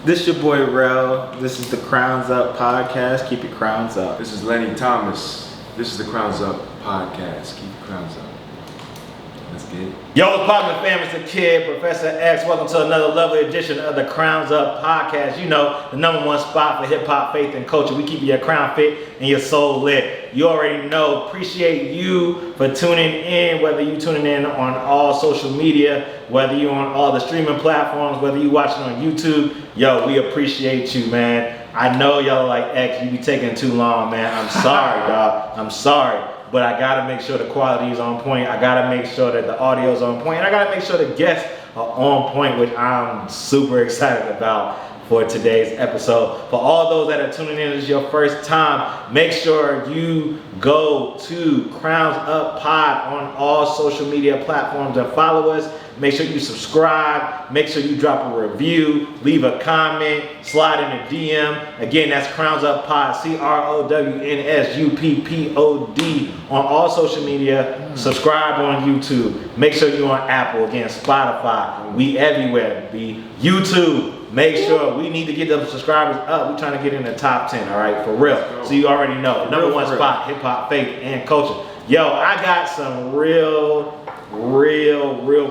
This your boy Rel. This is the Crowns Up podcast. Keep your crowns up. This is Lenny Thomas. This is the Crowns Up podcast. Keep your crowns up. Let's get it. Yo, what's poppin', fam? It's the kid, Professor X. Welcome to another lovely edition of the Crowns Up podcast. You know, the #1 spot for hip hop, faith, and culture. We keep your crown fit and your soul lit. You already know. Appreciate you for tuning in, whether you tuning in on all social media, whether you on all the streaming platforms, whether you watching on YouTube. Yo, we appreciate you, man. I know y'all like X, you be taking too long, man. I'm sorry, dog. I'm sorry. But I gotta make sure the quality is on point. I gotta make sure that the audio is on point. And I gotta make sure the guests are on point, which I'm super excited about for today's episode. For all those that are tuning in, this is your first time, make sure you go to Crowns Up Pod on all social media platforms and follow us. Make sure you subscribe. Make sure you drop a review. Leave a comment. Slide in a DM. Again, that's Crowns Up Pod. CROWNSUPPOD on all social media. Subscribe on YouTube. Make sure you're on Apple. Again, Spotify. We everywhere. Be YouTube. Make sure we need to get the subscribers up. We're trying to get in the top 10. All right, for real. So you already know. #1 spot, hip hop, faith, and culture. Yo, I got some real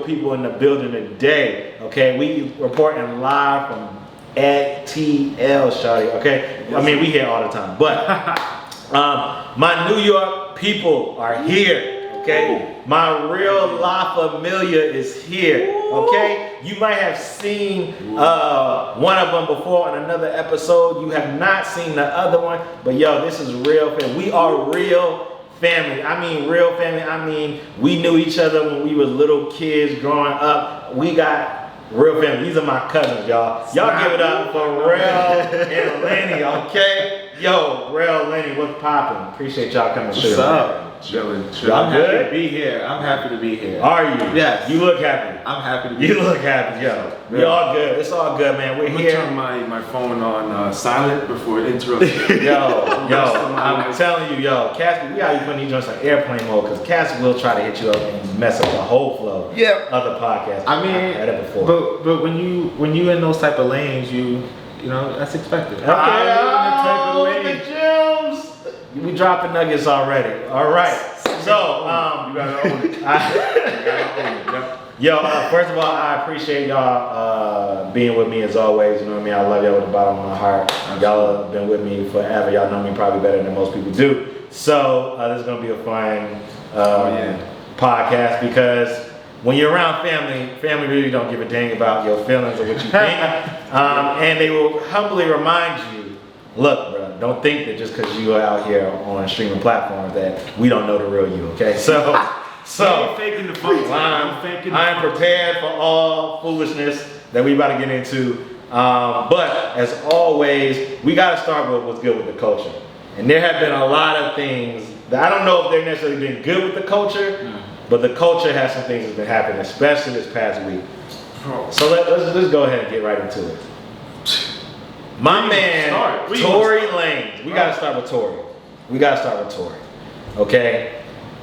people in the building today. Okay, we reporting live from ATL, shawty. Okay, I mean we here all the time, but my New York people are here. Okay, my real La Familia is here. Okay, you might have seen one of them before on another episode. You have not seen the other one, but yo, this is real family. We are real family. I mean real family. I mean we knew each other when we were little kids growing up. We got real family. These are my cousins, y'all. Y'all give it up for Rel and Lenny, okay? Yo, Rel, Lenny, what's poppin'? Appreciate y'all coming through. What's up? Chilling. I'm good? happy to be here. I'm happy to be here. Are you? Yes. You look happy. I'm happy to be You here. look happy, yo. We Yeah. all good. It's all good, man. We're I'm gonna here. turn my phone on silent before it interrupts. Yo, I'm telling you, yo, Cass, we gotta be putting these joints on airplane mode because Cass will try to hit you up and mess up the whole flow of the podcast. I mean, I've heard it before. but when you in those type of lanes, you know that's expected. Okay, the gems. We dropping nuggets already. All right. So, you gotta own it. Yo, first of all, I appreciate y'all being with me as always. You know what I mean? I love y'all with the bottom of my heart. Y'all have been with me forever. Y'all know me probably better than most people do. So, this is gonna be a fun podcast because when you're around family really don't give a dang about your feelings or what you think, and they will humbly remind you, look, bro, don't think that just because you are out here on streaming platforms that we don't know the real you, okay? So faking the funk. I'm prepared for all foolishness that we about to get into. But as always, we got to start with what's good with the culture. And there have been a lot of things that I don't know if they've necessarily been good with the culture, but the culture has some things that's been happening, especially this past week. So let's go ahead and get right into it. My man, Tory Lanez. We gotta start with Tory. Okay?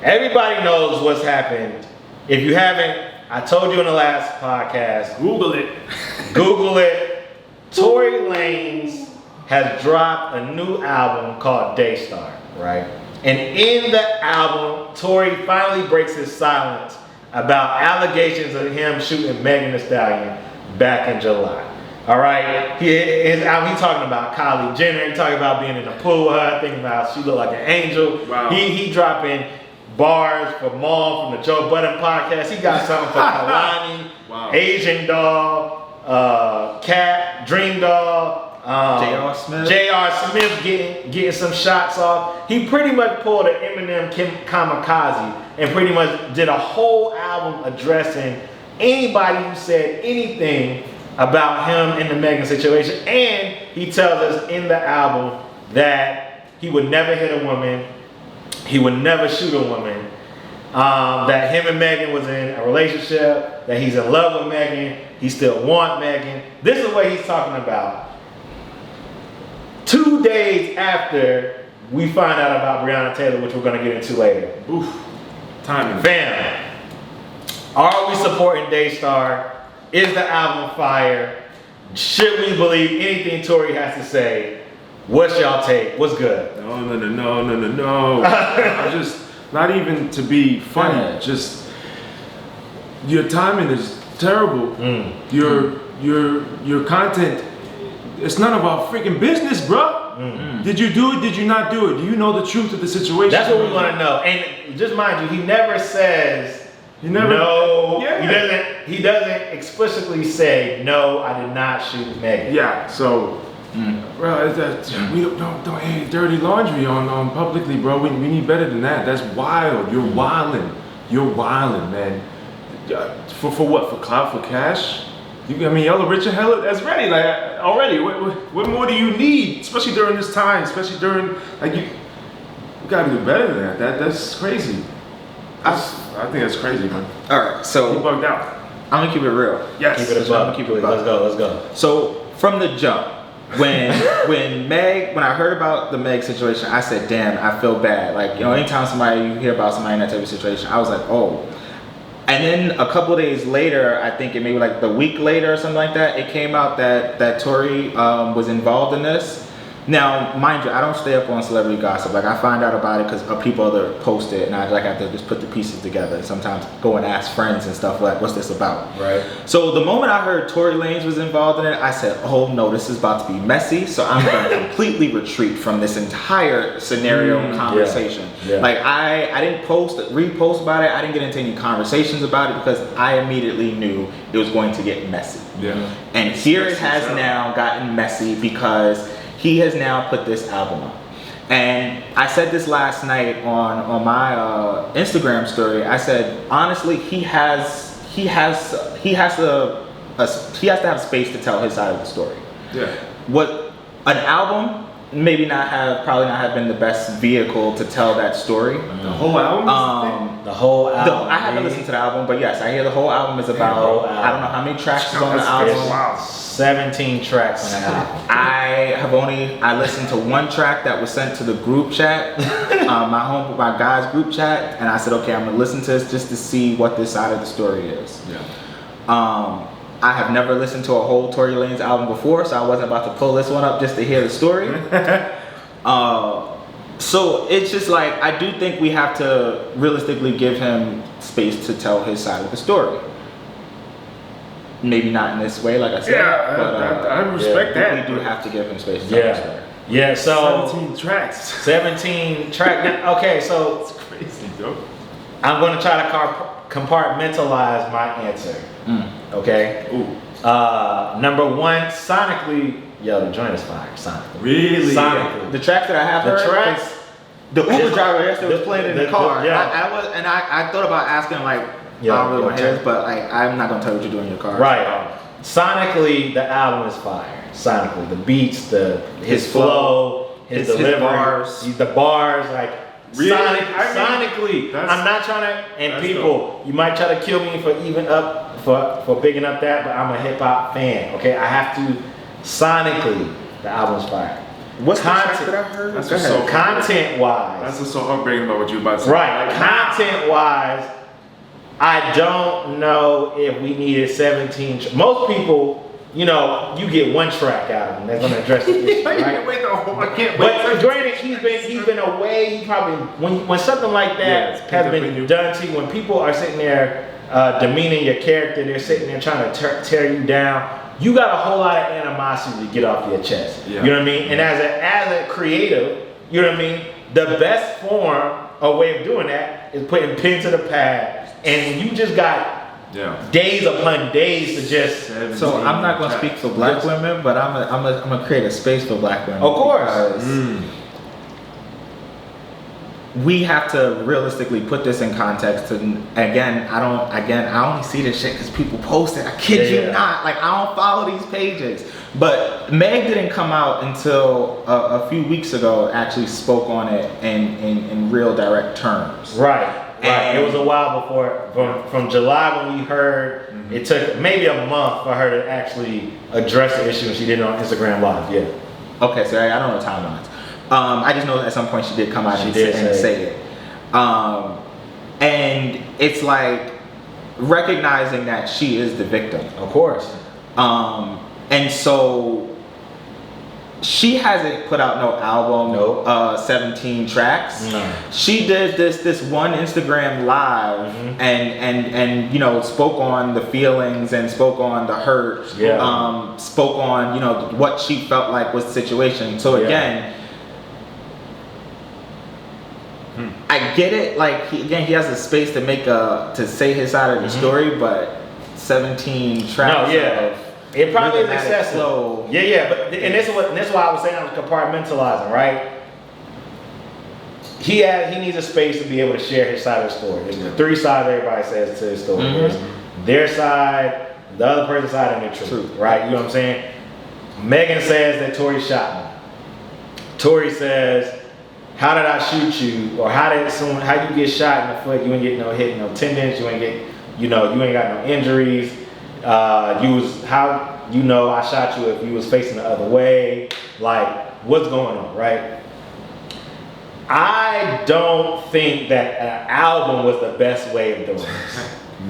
Everybody knows what's happened. If you haven't, I told you in the last podcast. Google it. Tory Lanez has dropped a new album called Daystar, right? And in the album, Tory finally breaks his silence about allegations of him shooting Megan Thee Stallion back in July. All right, his album, he's talking about Kylie Jenner. He's talking about being in the pool with her, thinking about she looked like an angel. Wow. He dropping bars for Maul from the Joe Budden podcast. He got something for Kalani, Wow. Asian Doll, Cat, Dream Doll. J.R. Smith getting some shots off. He pretty much pulled an Eminem kamikaze and pretty much did a whole album addressing anybody who said anything about him in the Megan situation. And he tells us in the album that he would never hit a woman, he would never shoot a woman, that him and Megan was in a relationship, that he's in love with Megan, he still wants Megan. This is what he's talking about 2 days after we find out about Breonna Taylor, which we're going to get into later. Oof. Timing. Fam, are we supporting Daystar? Is the album fire? should we believe anything Tory has to say? What's y'all take? What's good? No. I'm just not even to be funny. Yeah. Just your timing is terrible. Your content. It's none of our freaking business, bro. Did you do it? Did you not do it? Do you know the truth of the situation? That's what we want to know. And just mind you, he never says. You never. No, Yeah. He doesn't explicitly say no. I did not shoot Megan. Yeah. So, bro, we don't air dirty laundry on publicly, bro. We need better than that. That's wild. You're wilding. You're wilding, man. For what? For clout? For cash? Y'all are rich and hell. That's ready. Like already. What more do you need? Especially during this time. Especially during you gotta do better than that. That's crazy. I think that's crazy, man. All right, so You bugged out. I'm gonna keep it real. Yes. Keep it a buck. Let's go. So from the jump, when I heard about the Meg situation, I said, "Damn, I feel bad." Like, anytime you hear about somebody in that type of situation, I was like, "Oh." And then a couple of days later, I think it maybe like the week later or something like that, it came out that Tory was involved in this. Now, mind you, I don't stay up on celebrity gossip. Like, I find out about it because people that post it, and I have to just put the pieces together. And sometimes go and ask friends and stuff like, "What's this about?" Right. So the moment I heard Tory Lanez was involved in it, I said, "Oh no, this is about to be messy." So I'm going to completely retreat from this entire scenario and conversation. Yeah. Like, I didn't repost about it. I didn't get into any conversations about it because I immediately knew it was going to get messy. Yeah. And here it has now gotten messy because he has now put this album out. And I said this last night on my Instagram story. I said, honestly, he has to have space to tell his side of the story. Yeah. What an album probably not have been the best vehicle to tell that story. The whole album. The whole album. I haven't listened to the album, but yes, I hear the whole album is about. I don't know how many tracks is on the album. Wow. 17 tracks on the album. I listened to one track that was sent to the group chat, my guys group chat, and I said, okay, I'm gonna listen to this just to see what this side of the story is. Yeah. I have never listened to a whole Tory Lanez album before, so I wasn't about to pull this one up just to hear the story. So it's just like, I do think we have to realistically give him space to tell his side of the story. Maybe not in this way, like I said. Yeah, but, I respect that. We do have to give him space to tell his story. Yeah, so 17 tracks. 17 track. Okay, so It's crazy, though. I'm going to try to compartmentalize my answer. Okay. Ooh. Number one, sonically, the joint is fire. Sonically. Really? Sonically. The tracks that I have heard, tracks. the Uber driver yesterday was playing it in the car. Yeah. I thought about asking like, I don't really want to hear this, but like, I'm not gonna tell you what you're doing in your car. Right. Sonically, the album is fire. Sonically, the beats, his flow, his delivery, bars. the bars, like Really? sonically. I'm not trying to. And people, dope. you might try to kill me for bigging up that, but I'm a hip hop fan. Okay, I have to. Sonically, the album's fire. What's the track that I heard? That's Go what's ahead. so- Content wise, That's what's so heartbreaking about what you're about to say. right? Content wise, I don't know if we needed 17. Most people, you get one track out of them. They're gonna address the issue, I right? can't wait the whole. I can't wait. But granted, he's been away. He probably when something like that has been done to you, when people are sitting there demeaning your character, they're sitting there trying to tear you down. You got a whole lot of animosity to get off your chest. Yeah. You know what I mean? And as a creative, you know what I mean? The best form or way of doing that is putting pen to the pad, and you just got days upon days to just. So I'm not gonna speak for black women, but I'm gonna create a space for black women. Of course. because we have to realistically put this in context. And again, I only see this shit because people post it. I kid you not. Like, I don't follow these pages. But Meg didn't come out until a few weeks ago. Actually spoke on it in real direct terms. Right. It was a while before, from July when we heard. It took maybe a month for her to actually address the issue, and she did it on Instagram Live. Yeah. Okay, so I don't know timelines. I just know at some point she did come out and say it. And it's like recognizing that she is the victim. Of course. And so she hasn't put out no album, Nope. 17 tracks. No. She did this one Instagram live and you know, spoke on the feelings and spoke on the hurt. Yeah. Spoke on, you know, what she felt like was the situation. So again, I get it. Like he has a space to to say his side of the story, but 17 tracks. No, yeah. It probably is excessive. Flow. Yeah, but and this is why I was saying I was compartmentalizing, right? He needs a space to be able to share his side of the story. There's the three sides everybody says to his story. There's their side, the other person's side, and the truth, right? You know what I'm saying? Megan says that Tory shot me. Tory says, how did I shoot you? Or how you get shot in the foot? You ain't get no hit, no tendons. You ain't got no injuries. I shot you if you was facing the other way. Like, what's going on, right? I don't think that an album was the best way of doing this.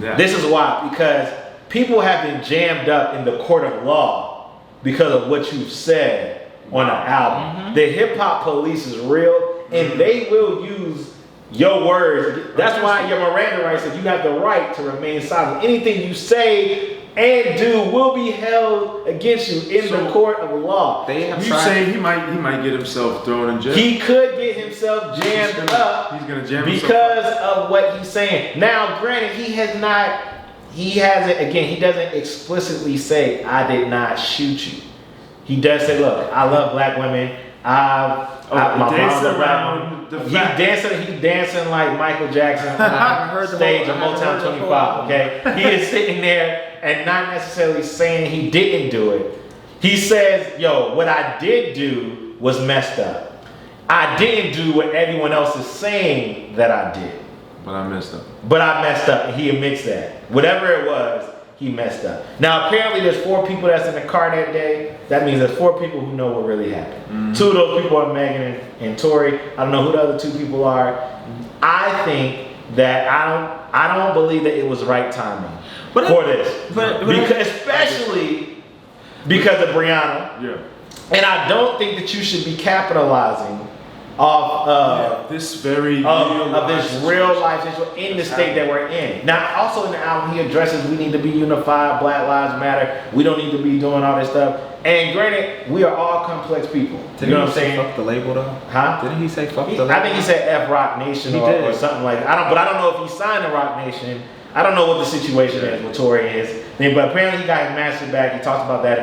Yeah. This is why, because people have been jammed up in the court of law because of what you've said on an album. The hip hop police is real, and they will use your words. That's why your Miranda rights said you have the right to remain silent. Anything you say and do will be held against you in the court of law. You say he might get himself thrown in jail. He could get himself jammed up. He's gonna jam because of what he's saying. Now, granted, he doesn't explicitly say I did not shoot you. He does say, look, I love black women. My mom's a black woman. He dancing like Michael Jackson on stage of Motown 25. Okay, he is sitting there and not necessarily saying he didn't do it. He says, yo, what I did do was messed up. I didn't do what everyone else is saying that I did. But I messed up. And he admits that. Whatever it was, he messed up. Now, apparently there's 4 people that's in the car that day. That means there's 4 people who know what really happened. 2 of those people are Megan and Tory. I don't know who the other 2 people are. I think that I don't believe that it was right timing for this. Especially because of Brianna. Yeah. And I don't think that you should be capitalizing off this very real life situation in the state that we're in. Now, also in the album, he addresses we need to be unified, Black Lives Matter. We don't need to be doing all this stuff. And granted, we are all complex people. You know what I'm saying? Fuck the label though? Huh? Didn't he say fuck the label? I think he said F Rock Nation or something like that. But I don't know if he signed the Rock Nation. I don't know what the situation is with Tory is. But apparently he got his master back. He talks about that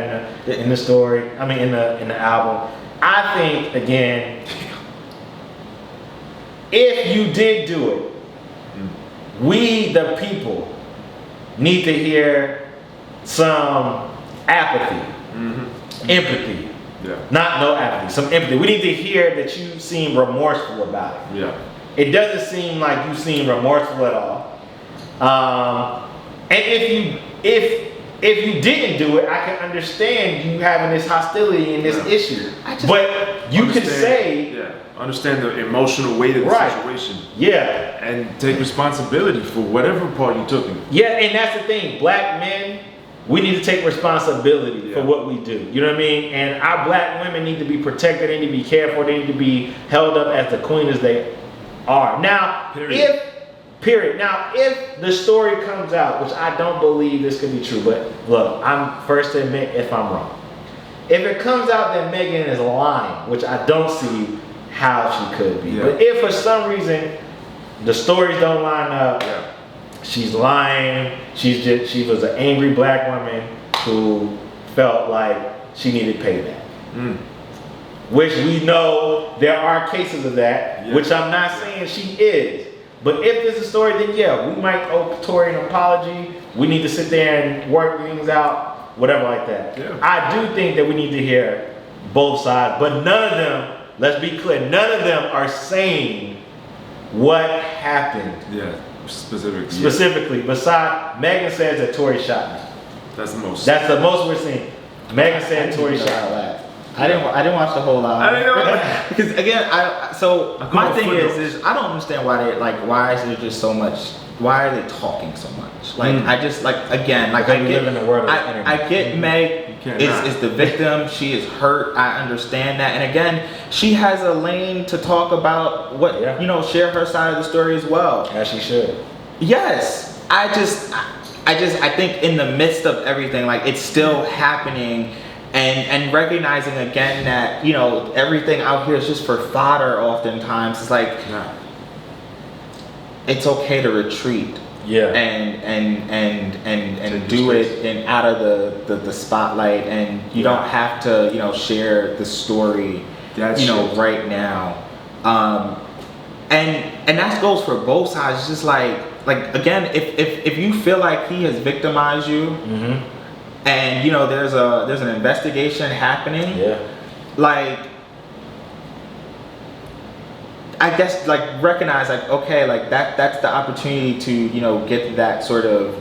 in the story. I mean in the album. I think again, if you did do it, we the people need to hear some apathy, empathy. Yeah. Not no apathy, some empathy. We need to hear that you seem remorseful about it. Yeah. It doesn't seem like you seem remorseful at all. And if you didn't do it, I can understand you having this hostility and this issue. But you could say, understand the emotional weight of the situation. Yeah. And take responsibility for whatever part you took in. Yeah, and that's the thing. Black men, we need to take responsibility for what we do. You know what I mean? And our black women need to be protected. They need to be cared for. They need to be held up as the queen as they are. Now, if the story comes out, which I don't believe this could be true, but look, I'm first to admit if I'm wrong. If it comes out that Megan is lying, which I don't see how she could be, but if for some reason the stories don't line up, she's lying, she was an angry black woman who felt like she needed payback. Which we know there are cases of that, which I'm not saying she is. But if this is a story, then we might owe Tory an apology. We need to sit there and work things out, whatever like that. I do think that we need to hear both sides, but none of them, let's be clear, none of them are saying what happened. Specifically. Besides, Megan says that Tory shot me. That's the most we're seeing. Megan said Tory shot me. I didn't watch the whole album. I didn't know because again, my thing is I don't understand why is there just so much? Why are they talking so much? Like I just I live in the world of the internet. I get Meg is the victim. She is hurt. I understand that. And again, she has a lane to talk about what, share her side of the story as well. As she should. Yes. I think in the midst of everything, like, it's still happening, and recognizing again that, everything out here is just for fodder oftentimes. It's like, it's okay to retreat. Yeah. And do it out of the spotlight, and you don't have to, share the story, right now. And that goes for both sides. It's just like again, if you feel like he has victimized you, and there's an investigation happening, like, I guess, like, recognize, like, okay, like, that's the opportunity to get that sort of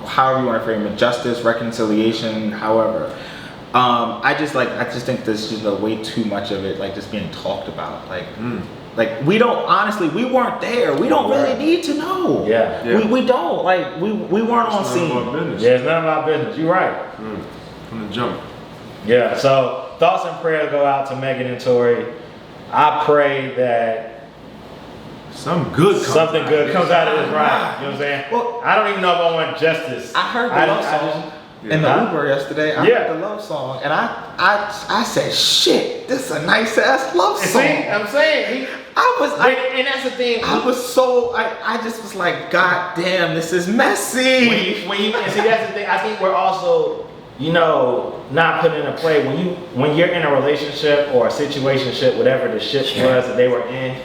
however you want to frame it, justice, reconciliation, however. I just think there's just way too much of it, like, just being talked about, like we weren't there. We don't really need to know. We don't, like, we weren't on scene. Yeah, it's none of our business. You're right. From the jump. Yeah. So thoughts and prayers go out to Megan and Tory. I pray that something good comes out of this, right? You know what I'm saying? Well, I don't even know if I want justice. I heard the love song in the Uber yesterday. I heard the love song, and I said, shit, this is a nice ass love song. See, I'm saying, and that's the thing. I just was like, God damn, this is messy. And see, that's the thing. I think we're also, not putting into play when you're in a relationship or a situationship, whatever the shit was that they were in,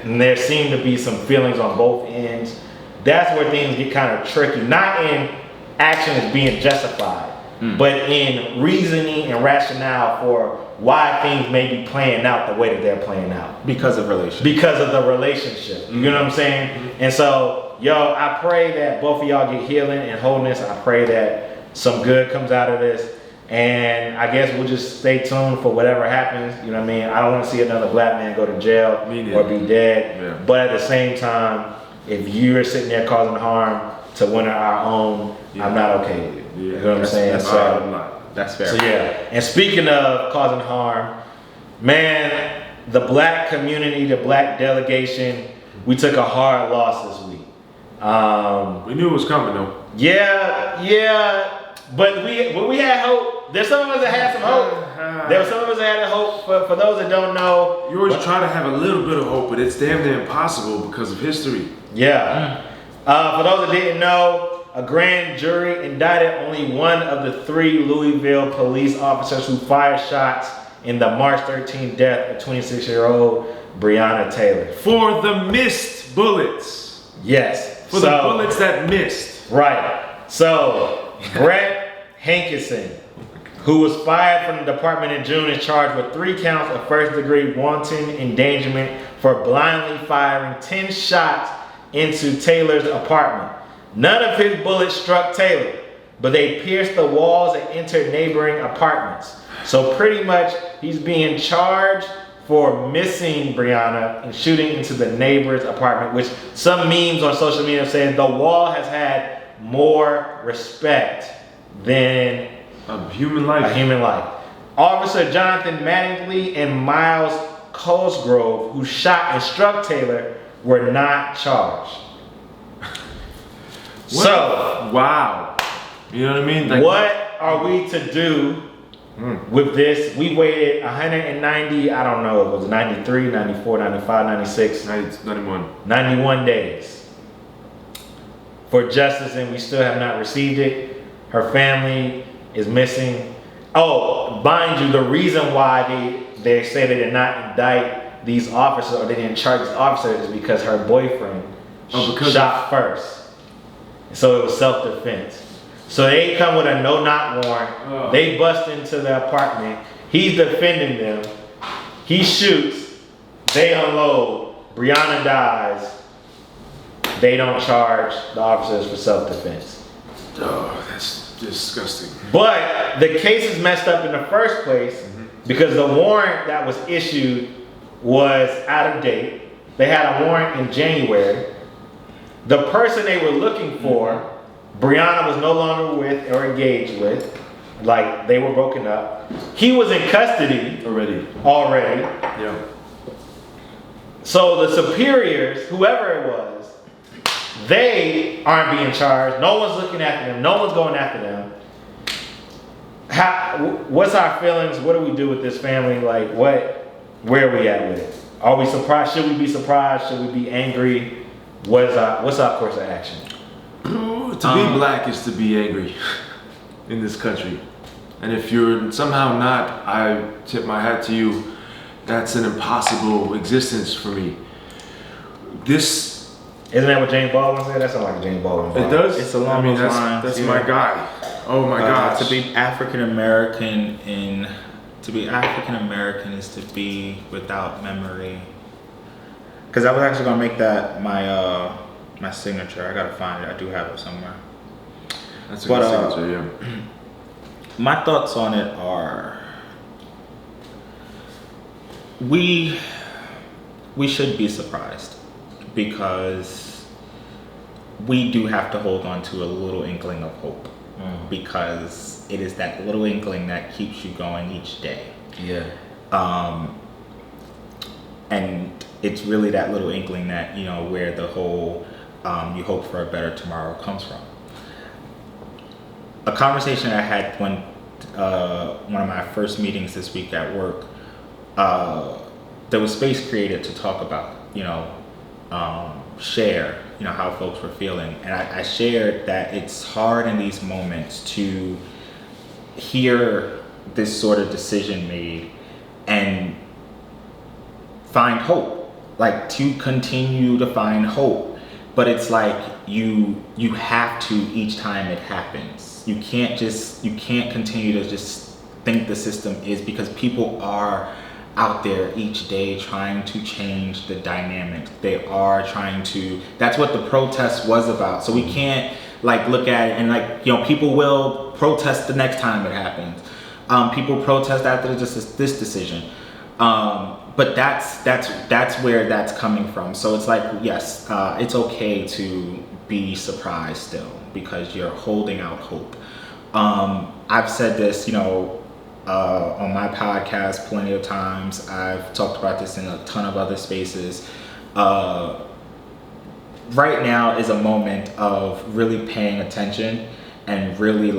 and there seemed to be some feelings on both ends. That's where things get kind of tricky. Not in actions being justified, but in reasoning and rationale for why things may be playing out the way that they're playing out. Because of relationship. Because of the relationship. You know what I'm saying? And so, I pray that both of y'all get healing and wholeness. I pray that some good comes out of this. And I guess we'll just stay tuned for whatever happens. You know what I mean? I don't want to see another black man go to jail or be dead. Yeah. But at the same time, if you're sitting there causing harm to one of our own, I'm not okay with it. Yeah. You know what I'm saying? That's fair. So and speaking of causing harm, man, the black community, the black delegation, we took a hard loss this week. We knew it was coming though. Yeah. But we had hope. There's some of us that had some hope. There were some of us that had hope. For those that don't know, you always try to have a little bit of hope, but it's damn near impossible because of history. Yeah. For those that didn't know, a grand jury indicted only one of the 3 Louisville police officers who fired shots in the March 13th death of 26-year-old Breonna Taylor. For the missed bullets. Yes. For the bullets that missed. Right. So, Brett Hankinson, who was fired from the department in June, is charged with 3 counts of first-degree wanton endangerment for blindly firing 10 shots into Taylor's apartment. None of his bullets struck Taylor, but they pierced the walls and entered neighboring apartments. So pretty much, he's being charged for missing Breonna and shooting into the neighbor's apartment, which some memes on social media have said the wall has had more respect than a human life. Officer Jonathan Mattingly and Miles Cosgrove, who shot and struck Taylor, were not charged. Wow. You know what I mean? Like, what are we to do with this? We waited 190, I don't know, it was 93, 94, 95, 96, 91 days for justice, and we still have not received it. Her family is missing. Oh, mind you, the reason why they say they did not indict these officers, or they didn't charge these officers, is because her boyfriend shot first. So it was self-defense. So they come with a no-knock warrant. They bust into the apartment. He's defending them. He shoots. They unload. Breonna dies. They don't charge the officers for self-defense. Oh, that's disgusting. But the case is messed up in the first place because the warrant that was issued was out of date. They had a warrant in January. The person they were looking for Brianna was no longer with or engaged with. Like, they were broken up. He was in custody Already. already. Yeah. So the superiors, whoever it was, they aren't being charged. No one's looking after them. No one's going after them. What's our feelings? What do we do with this family? Like, where are we at with it? Are we surprised? Should we be surprised? Should we be angry? What's our course of action? To be black is to be angry in this country. And if you're somehow not, I tip my hat to you. That's an impossible existence for me. This Isn't that what James Baldwin said? That sounds like a James Baldwin line. it does. It's along those that's, lines, That's yeah. my guy. Oh my gosh. To be African American is to be without memory. Because I was actually gonna make that my signature. I gotta find it. I do have it somewhere. That's a good signature, yeah. My thoughts on it are we should be surprised because we do have to hold on to a little inkling of hope because it is that little inkling that keeps you going each day. Yeah. And it's really that little inkling that, where the whole you hope for a better tomorrow comes from. A conversation I had when one of my first meetings this week at work, there was space created to talk about, share, how folks were feeling. And I shared that it's hard in these moments to hear this sort of decision made and find hope, like to continue to find hope. But it's like you have to each time it happens. You can't continue to just think the system is, because people are out there each day trying to change the dynamics. They are trying to, that's what the protest was about. So we can't look at it and people will protest the next time it happens. People protest after this decision. But that's where that's coming from. So it's yes, it's okay to be surprised still because you're holding out hope. I've said this, on my podcast plenty of times. I've talked about this in a ton of other spaces. Right now is a moment of really paying attention and really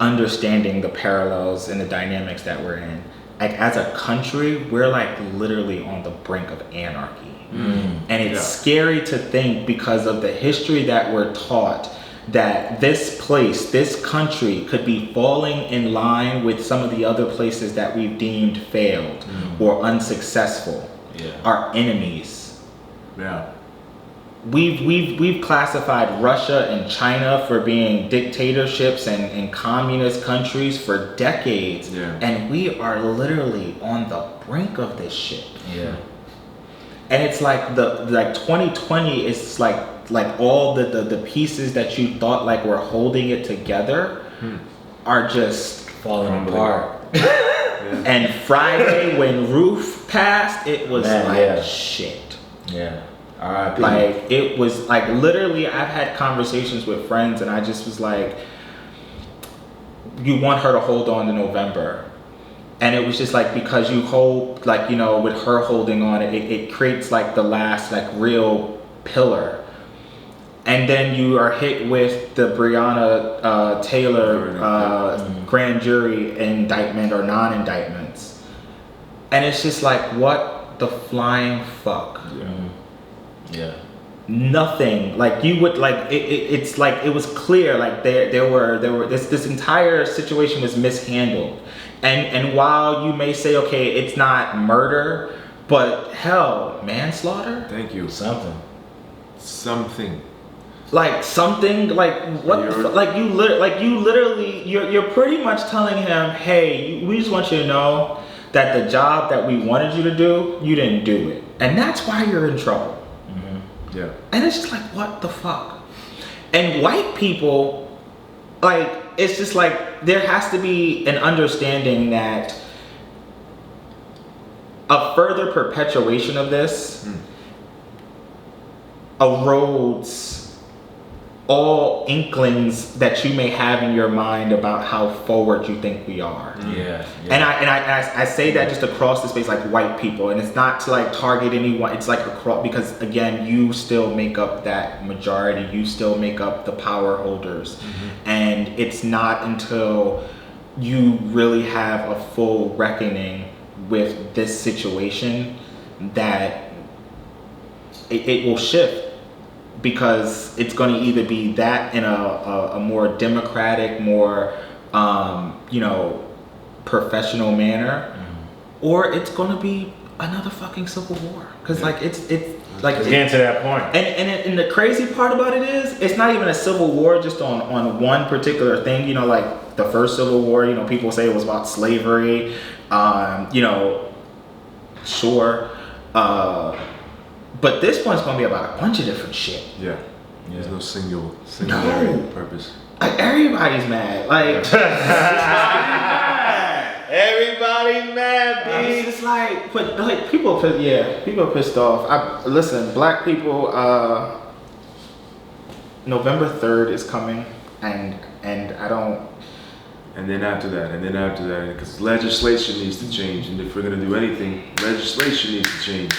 understanding the parallels and the dynamics that we're in. As a country, we're literally on the brink of anarchy. And it's scary to think because of the history that we're taught that this place, this country could be falling in line with some of the other places that we've deemed failed or unsuccessful, our enemies. Yeah. We've classified Russia and China for being dictatorships and communist countries for decades, and we are literally on the brink of this shit. Yeah. And it's 2020 is all the pieces that you thought were holding it together are just falling apart. And Friday when Ruth passed, it was shit. Yeah. R.I.P. It was literally, I've had conversations with friends and I just was you want her to hold on to November. And it was just because you hold, with her holding on, it creates the last real pillar. And then you are hit with the Breonna Taylor grand jury indictment or non-indictments. And it's just what the flying fuck? Yeah. Nothing. You would it's it was clear there were this entire situation was mishandled. And while you may say, okay, it's not murder, but hell, manslaughter? Thank you. Something. Something what you literally you're pretty much telling him, hey, we just want you to know that the job that we wanted you to do, you didn't do it, and that's why you're in trouble. Yeah. And it's just what the fuck? And white people, it's just there has to be an understanding that a further perpetuation of this erodes all inklings that you may have in your mind about how forward you think we are. Yeah. And I say that just across the space, like white people, and it's not to like target anyone. It's like across, because again, you still make up that majority. You still make up the power holders, and it's not until you really have a full reckoning with this situation that it will shift. Because it's going to either be that in a more democratic, more professional manner, or it's going to be another fucking civil war. Because like it's like getting to that point. And the crazy part about it is, it's not even a civil war just on one particular thing. Like the first Civil War, people say it was about slavery. Sure. But this one's gonna be about a bunch of different shit. Yeah. There's no single purpose. Like everybody's mad. Like everybody's mad, B. It's like, but like people are pissed off. Listen, black people. November 3rd is coming, and I don't. And then after that, because legislation needs to change, and if we're gonna do anything, legislation needs to change.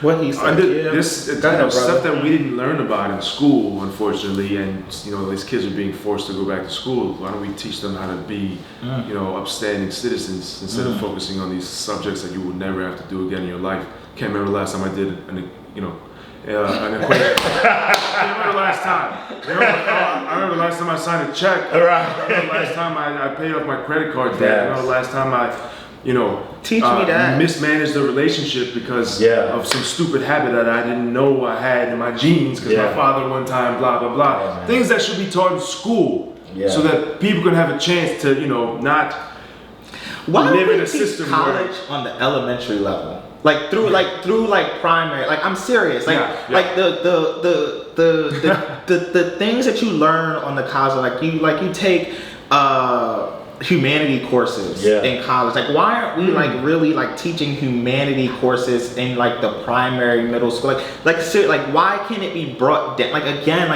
What he said, this stuff that we didn't learn about in school, unfortunately, and these kids are being forced to go back to school. Why don't we teach them how to be, upstanding citizens instead of focusing on these subjects that you would never have to do again in your life? Can't remember the last time I did an equation. I remember the last time. I remember the last time I signed a check. Right. I remember the last time I paid off my credit card debt. I remember the last time I teach me that. Mismanaged the relationship because of some stupid habit that I didn't know I had in my genes because my father one time, blah, blah, blah. Yeah, things that should be taught in school so that people can have a chance to, not live in a system college on the elementary level. Like through primary. Like I'm serious. Like the things that you learn on the college, you take humanity courses in college. Like why aren't we really teaching humanity courses in the primary, middle school? Like why can't it be brought down? Like again,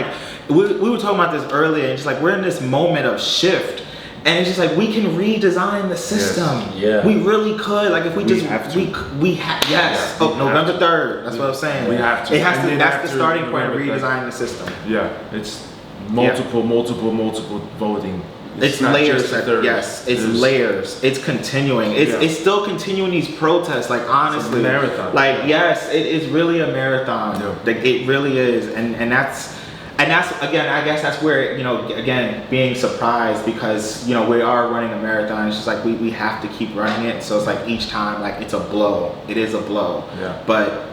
we were talking about this earlier, and just we're in this moment of shift. And it's just we can redesign the system. Yes. Yeah. We really could. If we just have to. Yes. November 3rd. That's what I'm saying. We have to. It has to. That's the starting point. Redesign the system. Yeah. It's multiple voting. It's layers. It's layers. It's continuing. It's still continuing these protests. Honestly, it's a marathon. Yes, it is really a marathon. Yeah. It really is, and that's again. I guess that's where again being surprised because we are running a marathon. It's just we have to keep running it. So it's each time it's a blow. It is a blow. Yeah. But.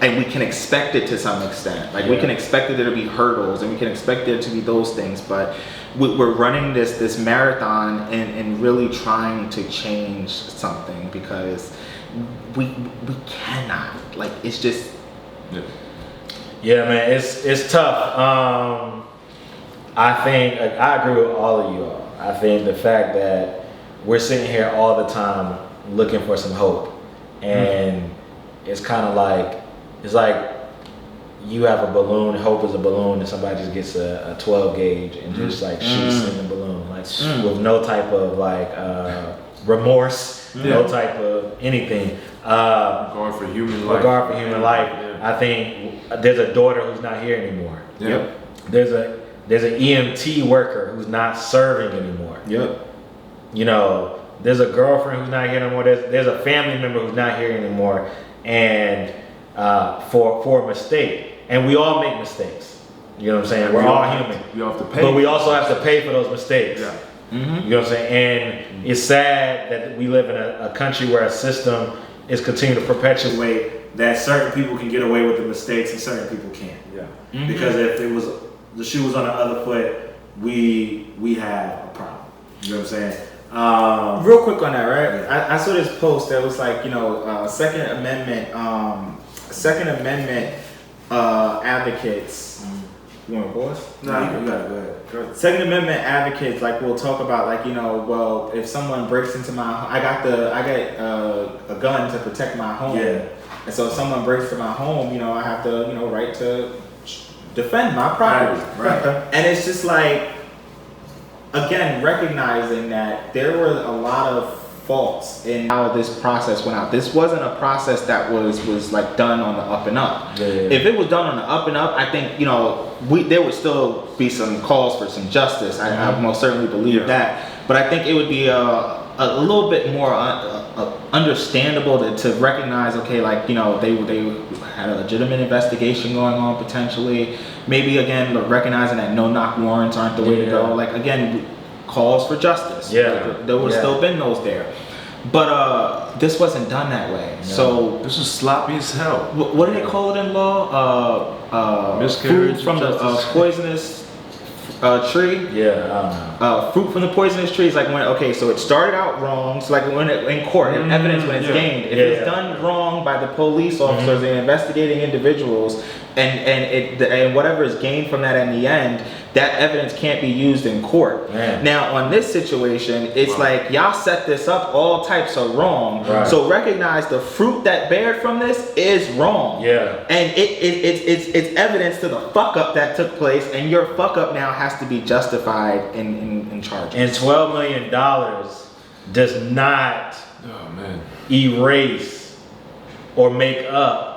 And we can expect it to some extent. We can expect there to be hurdles, and we can expect there to be those things. But we're running this marathon and really trying to change something because we cannot. It's just. Yeah, man, it's tough. I think I agree with all of you all. I think the fact that we're sitting here all the time looking for some hope, and it's kind of it's like you have a balloon, hope is a balloon, and somebody just gets a 12 gauge and just shoots in the balloon with no type of remorse, no type of anything. Regard for human life. Yeah. I think there's a daughter who's not here anymore. Yep. There's an EMT worker who's not serving anymore. Yep. There's a girlfriend who's not here anymore. There's a family member who's not here anymore, and for a mistake. And we all make mistakes. You know what I'm saying? We're all human. We all have to pay. But we also have to pay for those mistakes. Yeah. Mm-hmm. You know what I'm saying? And it's sad that we live in a country where a system is continuing to perpetuate that certain people can get away with the mistakes and certain people can't. Yeah. Mm-hmm. Because if it was the shoe was on the other foot, we have a problem. You know what I'm saying? Real quick on that, right? I saw this post that was Second Amendment advocates. You want to pause? No, you got it. Go ahead. Second Amendment advocates will talk about well, if someone breaks into my, I got a gun to protect my home. Yeah. And so if someone breaks into my home, I have the right to defend my property. Right. And it's just like, again, recognizing that there were a lot of faults in how this process went out. This wasn't a process that was like done on the up and up. Yeah. If it was done on the up and up, I think, you know, there would still be some calls for some justice. I most certainly believe that. But I think it would be a little bit more understandable to recognize, okay, like, you know, they had a legitimate investigation going on potentially. Maybe again, recognizing that no-knock warrants aren't the way to go. Like, again, calls for justice. Yeah. There would still been those there. But this wasn't done that way. Yeah. So This was sloppy as hell. what do they call it in law? Miscarriage Food from of the justice. poisonous tree. Yeah, I don't know. Fruit from the poisonous tree is like when, okay, so it started out wrong. So like when in court, in evidence when it's gained, if it's done wrong by the police officers and investigating individuals, and whatever is gained from that in the end, that evidence can't be used in court. Man. Now on this situation, it's like y'all set this up all types of wrong. Right. So recognize the fruit that bared from this is wrong. Yeah. And it's evidence to the fuck up that took place, and your fuck up now has to be justified in charges. And $12 million does not Oh man. erase or make up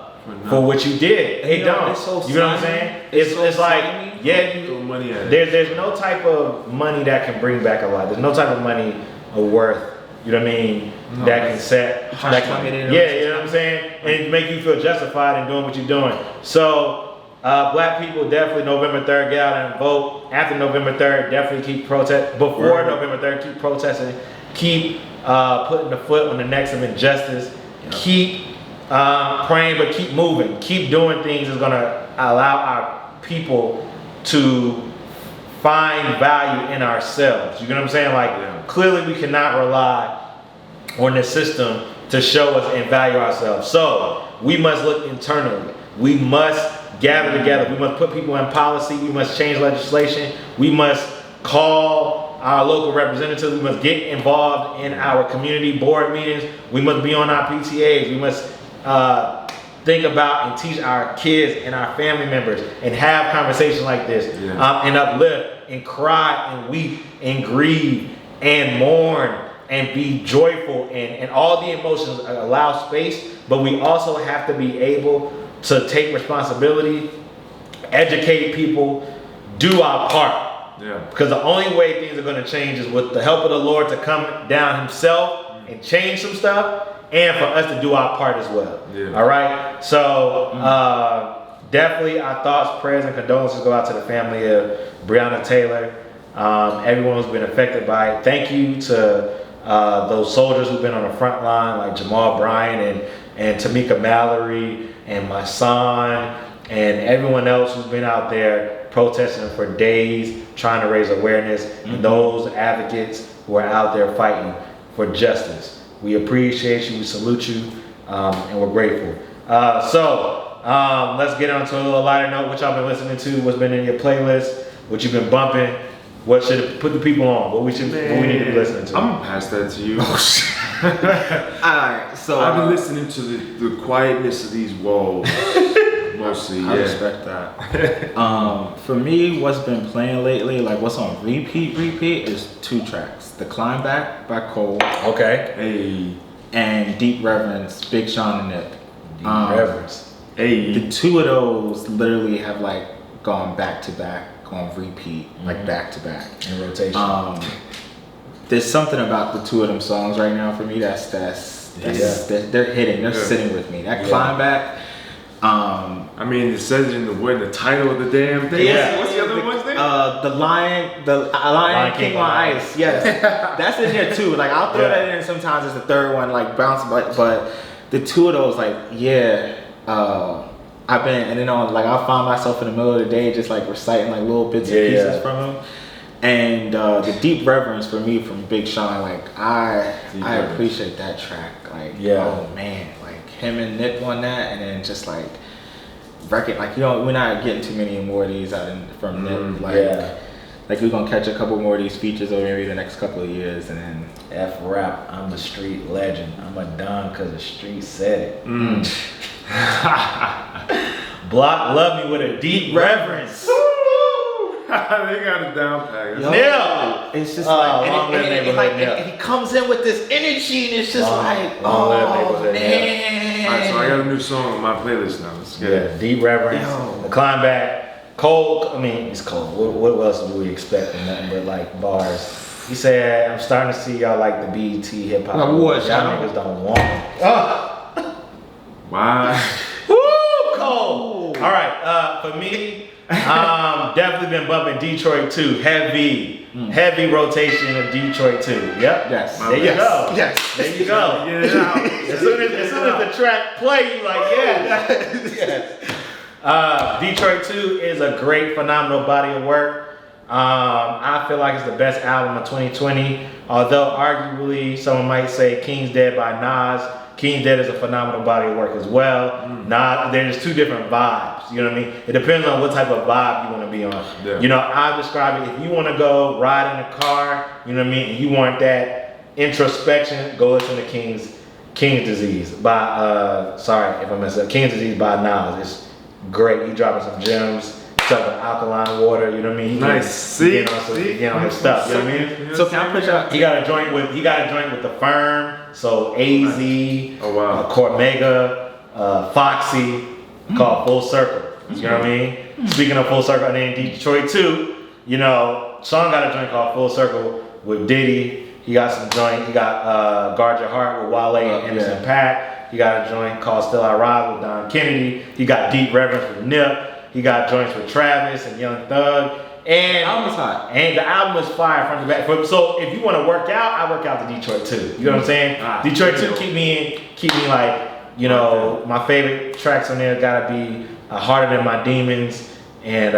for what you did. And It you know, don't. it's so You know what I'm slimy. saying? It's so It's like, slimy. yeah, Throw money at it. there's no type of money that can bring back a lot. There's no type of money of worth, you know what I mean, No, that can set, trying that to can, plug it in. yeah, you know what I'm saying? And make you feel justified in doing what you're doing. So, black people definitely November 3rd, get out and vote. After November 3rd, definitely keep protest. Before Right. November 3rd, keep protesting. Keep putting the foot on the necks of injustice. Yep. Keep praying, but keep moving. Keep doing things that's gonna allow our people to find value in ourselves. You know what I'm saying? Like, clearly we cannot rely on the system to show us and value ourselves. So we must look internally. We must gather together. We must put people in policy. We must change legislation. We must call our local representatives. We must get involved in our community board meetings. We must be on our PTAs. We must think about and teach our kids and our family members and have conversations like this, and uplift and cry and weep and grieve and mourn and be joyful and all the emotions, allow space. But we also have to be able to take responsibility, educate people, do our part. Yeah. Because the only way things are going to change is with the help of the Lord to come down himself and change some stuff, and for us to do our part as well. Yeah. All right. So definitely our thoughts, prayers, and condolences go out to the family of Breonna Taylor, everyone who's been affected by it. Thank you to those soldiers who've been on the front line, like Jamal Bryan and Tamika Mallory and my son and everyone else who's been out there protesting for days, trying to raise awareness, and those advocates who are out there fighting for justice. We appreciate you, we salute you, and we're grateful. So let's get on to a little lighter note. What y'all been listening to? What's been in your playlist? What you've been bumping? What should put the people on? What we need to be listening to? I'm gonna pass that to you. Alright, so I've been listening to the quietness of these walls. Mostly, I respect that. For me, what's been playing lately, like what's on repeat, is 2 tracks. The Climb Back by Cole Okay. Hey, and Deep Reverence, Big Sean and Nip. Reverence. hey. The 2 of those literally have like gone back to back, on repeat, like back to back. In rotation. There's something about the 2 of them songs right now for me that's they're hitting, they're sitting with me. That Climb Back. I mean, it says it in the title of the damn thing. Yeah. What's the other one's name? The Lion King on Ice. Yes, that's in there too. Like I'll throw that in sometimes as the third one, like bounce. But the 2 of those, like I've been, and then like I'll find myself in the middle of the day just like reciting like little bits and pieces from them. And the Deep Reverence for me from Big Sean, like I appreciate that track. Like oh man, like him and Nip on that, and then just like record, like we're not getting too many more of these from Nip. Like we're gonna catch a couple more of these features over maybe the next couple of years, and then F-rap, I'm a street legend. I'm a don cause the street said it. Block Love Me with a Deep Reverence. They got it down pat. Nil. It's just Long like, live neighborhood Nil. and he comes in with this energy, and it's just Long like, live oh neighborhood Nil. man. Alright, so I got a new song on my playlist now. Let's get Yeah, it. Deep Reverence. Yo. The climb back. Cold. I mean, it's cold. What else do we expect? Nothing but like bars. He said, I'm starting to see y'all like the BET hip hop. Awards, Y'all y'all. niggas don't want it. Why? Woo, cold. All right, for me, definitely been bumping Detroit 2. Heavy rotation of Detroit 2. Yep. Yes. There you Yes. go. Yes. There you go. Get it out. As soon as the track play, you like, yeah. Detroit 2 is a great, phenomenal body of work. I feel like it's the best album of 2020. Although arguably someone might say King's Dead by Nas. King's Dead is a phenomenal body of work as well. Nas, there's two different vibes. You know what I mean? It depends on what type of vibe you want to be on. Yeah. You know, I describe it, if you want to go ride in a car, you know what I mean, and you want that introspection, go listen to King's Disease by sorry if I messed up. King's Disease by Nas. It's great. He dropping some gems. Talking alkaline water, you know what I mean? Nice. He getting on his stuff, you know what I mean? So can I put y'all? He got a joint with the Firm, so AZ, Oh, wow. Cormega, Foxy, called Full Circle. You know what I mean? Speaking of Full Circle, and then Detroit 2, you know, Sean got a joint called Full Circle with Diddy. He got some joint. He got Guard Your Heart with Wale and Anderson .Paak. He got a joint called Still I Rise with Don Kennedy. He got Deep Reverence with Nip. He got joints with Travis and Young Thug. And The album is hot. And the album is fire from the back. So if you want to work out, I work out the Detroit 2. You know what I'm saying? Detroit 2 keep me like, you know, my favorite tracks on there gotta be Harder Than My Demons and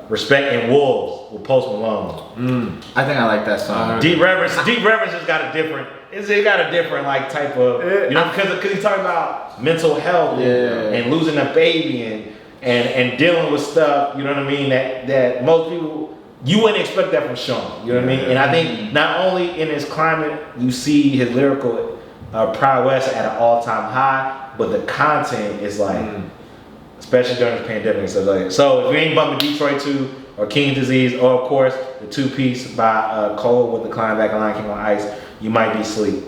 Respect and Wolves with Post Malone. I think I like that song. Deep Reverence has got a different, it got a different like type of, you know, because he's talking about mental health and losing a baby and dealing with stuff, you know what I mean, that most people, you wouldn't expect that from Sean, you know what I mean? And I think not only in his climate, you see his lyrical prowess at an all-time high, but the content is like, especially during the pandemic and stuff like that. So if you ain't bumping Detroit 2 or King's Disease, or of course, the 2-piece by Cole with the Climb Back and Lion King on Ice, you might be asleep.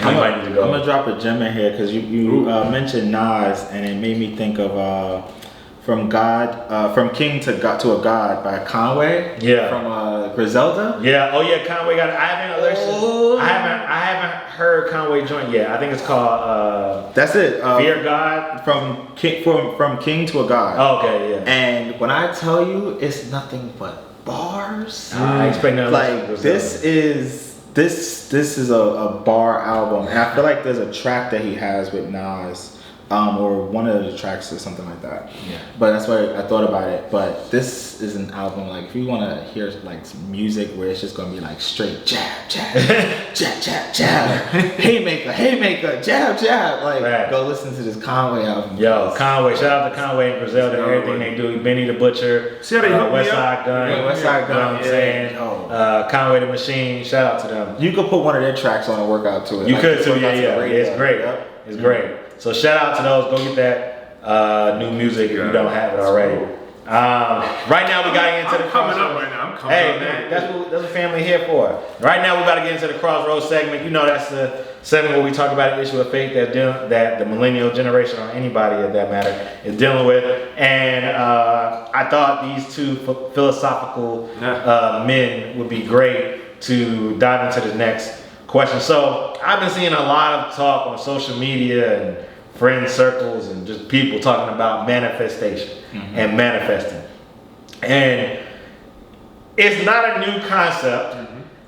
I'm gonna drop a gem in here because you mentioned Nas, and it made me think of From King to a God by Conway. Yeah. From Griselda. Yeah. Oh yeah, Conway got it. I haven't heard Conway joint yet. I think it's called That's it. Fear God. From King to a God. Okay, yeah. And when I tell you, it's nothing but bars. I expect nothing Like less. this is a bar album, and I feel like there's a track that he has with Nas. Or one of the tracks or something like that. Yeah. But that's why I thought about it. But this is an album, like if you want to hear like some music where it's just gonna be like straight jab, jab, jab, jab, jab, haymaker, jab, jab. Like Right. go listen to this Conway album. Yo, Conway, shout out to Conway and Griselda and everything they do. Benny the Butcher, See how they hooked me West up? Side Gun, Yeah, West Side you know Gun, what I'm yeah. saying? Oh. Conway the Machine, shout out to them. You could put one of their tracks on and work out to it. You Like, could just too, work out to the yeah. radio. It's great. Yep. It's great. So shout out to those. Go get that new music if you don't have it already. Right now we gotta get into the coming crossroads. up right now. I'm coming Hey up. man, that's what family here for. Right now we gotta get into the crossroads segment. You know that's the segment where we talk about an issue of faith that the millennial generation or anybody of that matter is dealing with. And I thought these two philosophical men would be great to dive into the next question. So I've been seeing a lot of talk on social media and friend circles and just people talking about manifestation and manifesting. And it's not a new concept.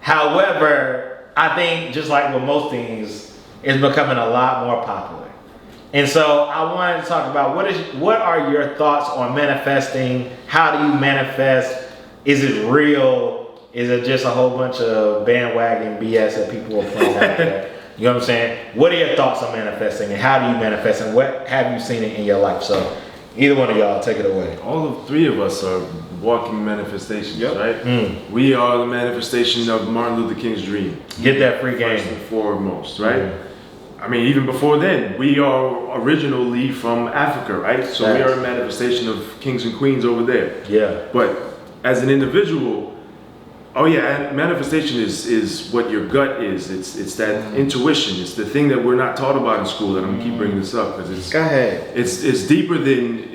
However, I think just like with most things, it's becoming a lot more popular. And so I wanted to talk about what are your thoughts on manifesting? How do you manifest? Is it real? Is it just a whole bunch of bandwagon BS that people are playing out there? You know what I'm saying? What are your thoughts on manifesting and how do you manifest and what have you seen it in your life? So either one of y'all take it away. All three of us are walking manifestations, right? We are the manifestation of Martin Luther King's dream. Get that free First game. and foremost, right? I mean, even before then, we are originally from Africa, right? So we are a manifestation of kings and queens over there. Yeah. But as an individual, oh yeah, manifestation is what your gut is. It's that intuition. It's the thing that we're not taught about in school. And I'm gonna keep bringing this up because it's Go ahead. It's deeper than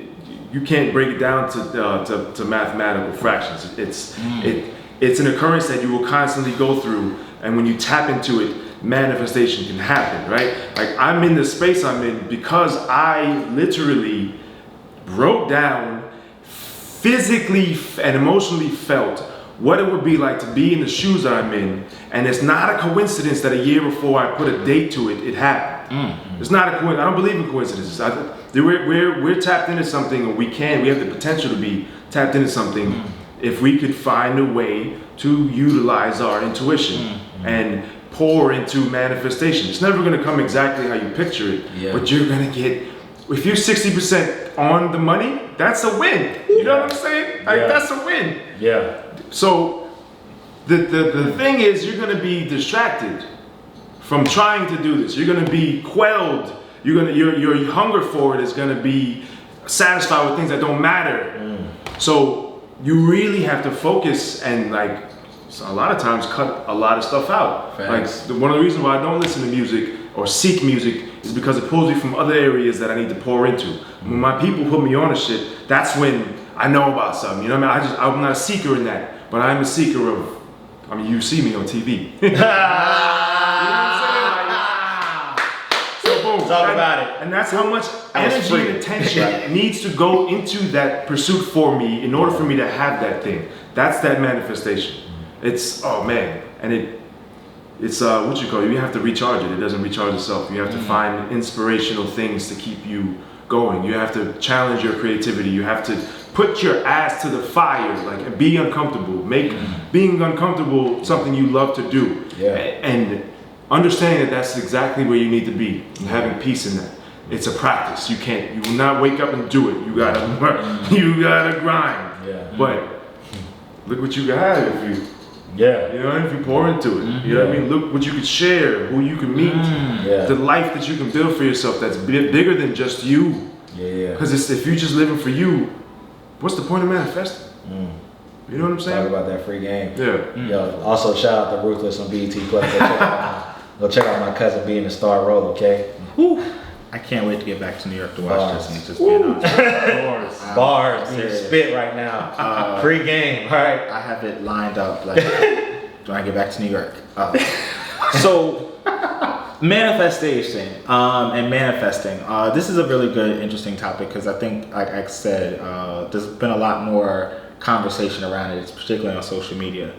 you can't break it down to mathematical fractions. It's an occurrence that you will constantly go through, and when you tap into it, manifestation can happen, right? Like I'm in the space I'm in because I literally wrote down, physically and emotionally felt what it would be like to be in the shoes that I'm in, and it's not a coincidence that a year before I put a date to it, it happened. It's not a coincidence. I don't believe in coincidences. We're tapped into something, or we have the potential to be tapped into something if we could find a way to utilize our intuition and pour into manifestation. It's never going to come exactly how you picture it, but you're going to get, if you're 60% on the money, that's a win. You know what I'm saying? Like that's a win. Yeah. So the thing is, you're going to be distracted from trying to do this. You're going to be quelled. Your hunger for it is going to be satisfied with things that don't matter. So you really have to focus and like a lot of times cut a lot of stuff out. Facts. Like one of the reasons why I don't listen to music or seek music is because it pulls me from other areas that I need to pour into. When my people put me on to shit, that's when I know about something. You know what I mean? I'm not a seeker in that, but I'm a seeker of. I mean, you see me on TV. You know what I'm saying? Like, so boom. Talk about it. And that's how much energy and attention needs to go into that pursuit for me in order for me to have that thing. That's that manifestation. It's, oh man, and it's what you call it, you have to recharge it. It doesn't recharge itself. You have to find inspirational things to keep you going. You have to challenge your creativity. You have to put your ass to the fire, like be uncomfortable. Make being uncomfortable something you love to do. And understanding that that's exactly where you need to be and having peace in that. It's a practice. You will not wake up and do it. You gotta grind. But look what you got if you you know, if you pour into it. You know what I mean? Look what you could share, who you can meet, the life that you can build for yourself that's bigger than just you. Because if you're just living for you, what's the point of manifesting? You know what I'm saying? Talk about that free game. Yeah. Also, shout out to Ruthless on BET Plus. Go check out my cousin being a star role, okay? Woo. I can't wait to get back to New York to watch this and just being honest. Bars. Spit right now. Free game. All right. I have it lined up. Like, when I get back to New York. So, manifestation and manifesting. This is a really good, interesting topic because I think, like I said, there's been a lot more conversation around it, particularly on social media,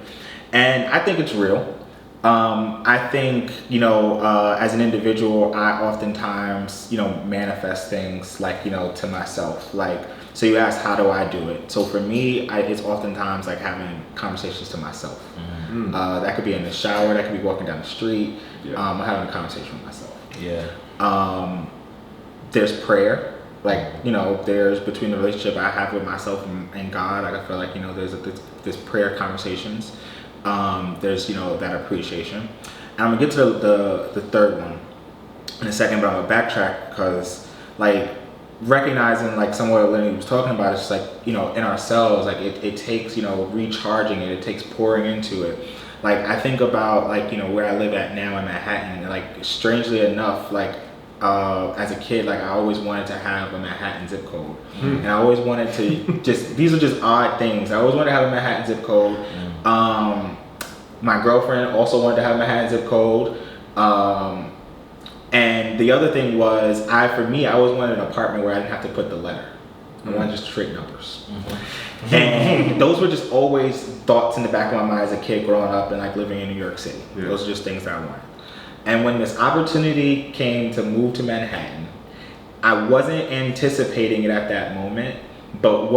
and I think it's real. I think, as an individual, I oftentimes, manifest things like, to myself. Like, so you asked, how do I do it? So for me, it's oftentimes like having conversations to myself. That could be in the shower, that could be walking down the street, I'm having a conversation with myself. There's prayer. Like, there's between the relationship I have with myself and God, like I feel like, there's prayer conversations. There's that appreciation, and I'm gonna get to the third one in a second, but I'm gonna backtrack because like recognizing like somewhat what Lenny was talking about, it's like in ourselves, like it takes recharging it takes pouring into it. Like I think about like where I live at now in Manhattan, and like strangely enough, like as a kid, like I always wanted to have a Manhattan zip code, and I always wanted to these are just odd things. I always wanted to have a Manhattan zip code. My girlfriend also wanted to have a Manhattan zip code. And the other thing was, I always wanted an apartment where I didn't have to put the letter. I wanted just straight numbers. And those were just always thoughts in the back of my mind as a kid growing up and like living in New York City. Those are just things that I wanted. And when this opportunity came to move to Manhattan, I wasn't anticipating it at that moment, but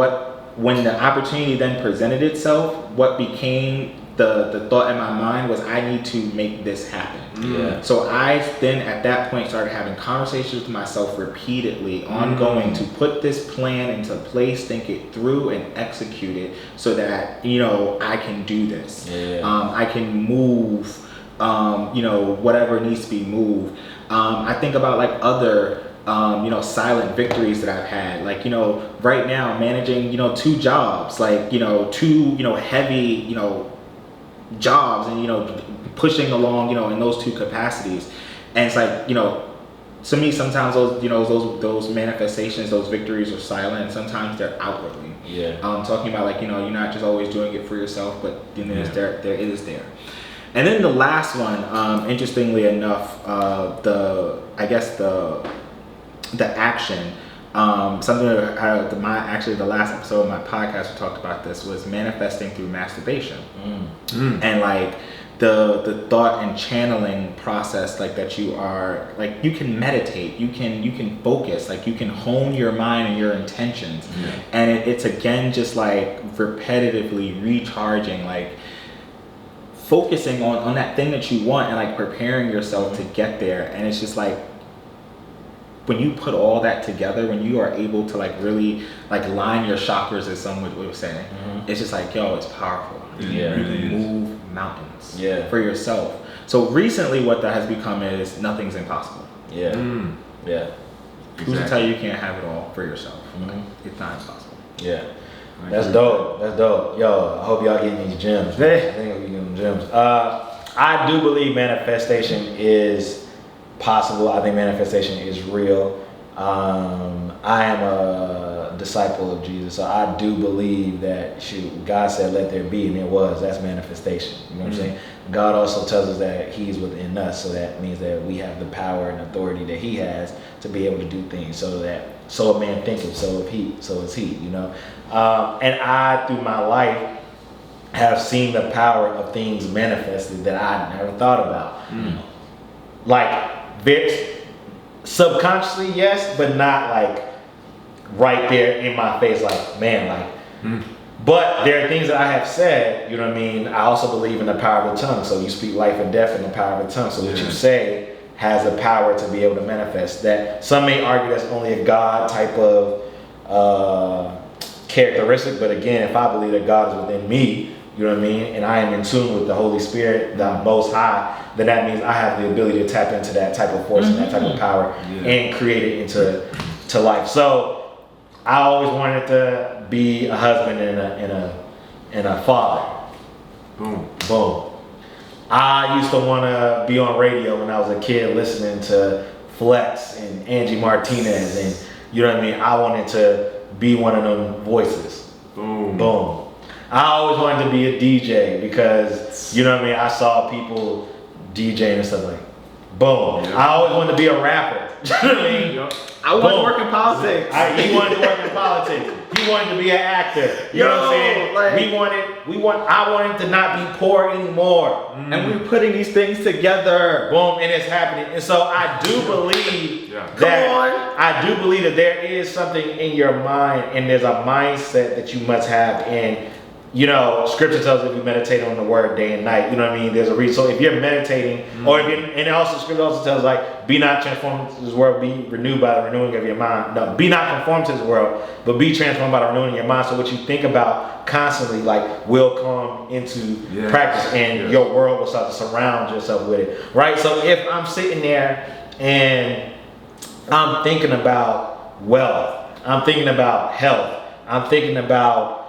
when the opportunity then presented itself, what became the thought in my mind was, I need to make this happen. So I then at that point started having conversations with myself repeatedly, ongoing, to put this plan into place, think it through, and execute it so that I can do this. I can move whatever needs to be moved. I think about like other silent victories that I've had, like, right now managing, 2 jobs, like, 2, heavy, jobs, and, pushing along, in those 2 capacities. And it's like, to me, sometimes those manifestations, those victories are silent, and sometimes they're outwardly. Yeah. Talking about like, you're not just always doing it for yourself, but there is there. And then the last one, interestingly enough, the action, something that the last episode of my podcast we talked about this was manifesting through masturbation. And like the thought and channeling process, like that you are, like, you can meditate, you can focus, like you can hone your mind and your intentions. And it's again just like repetitively recharging, like focusing on that thing that you want and like preparing yourself to get there. And it's just like, when you put all that together, when you are able to like really like line your chakras, as some would say, it's just like, yo, it's powerful. You move mountains for yourself. So recently what that has become is nothing's impossible. Who's to tell you can't have it all for yourself? It's not impossible. That's dope. Yo, I hope y'all getting these gems. I think I'll be getting them gems. I do believe manifestation is possible. I think manifestation is real. I am a disciple of Jesus, so I do believe that God said let there be, and it was. That's manifestation. You know what I'm saying? God also tells us that He's within us, so that means that we have the power and authority that He has to be able to do things. So a man thinketh, so is he. And I, through my life, have seen the power of things manifested that I never thought about. Like, subconsciously, yes, but not like right there in my face, like, man, like. But there are things that I have said, you know what I mean? I also believe in the power of the tongue. So you speak life and death in the power of the tongue. So what you say has the power to be able to manifest. That some may argue that's only a God type of characteristic, but again, if I believe that God is within me, you know what I mean, and I am in tune with the Holy Spirit, the Most High, then that means I have the ability to tap into that type of force and that type of power and create it into life. So I always wanted to be a husband and a father. Boom. I used to want to be on radio when I was a kid, listening to Flex and Angie Martinez, and you know what I mean. I wanted to be one of them voices. Boom. I always wanted to be a DJ because, you know what I mean, I saw people DJing and stuff like, boom. I always wanted to be a rapper. You know what I mean? I wanted to work in politics. He wanted to work in politics. He wanted to be an actor. You know what I'm saying? Like, I wanted to not be poor anymore. And we're putting these things together. Boom, and it's happening. And so I do believe that there is something in your mind, and there's a mindset that you must have. And Scripture tells us if you meditate on the word day and night, you know what I mean? There's a reason. So if you're meditating, or if you're, and also Scripture also tells like, be not transformed to this world, be renewed by the renewing of your mind. No, be not conformed to this world, but be transformed by the renewing of your mind. So what you think about constantly, like, will come into practice, and your world will start to surround yourself with it, right? So if I'm sitting there and I'm thinking about wealth, I'm thinking about health, I'm thinking about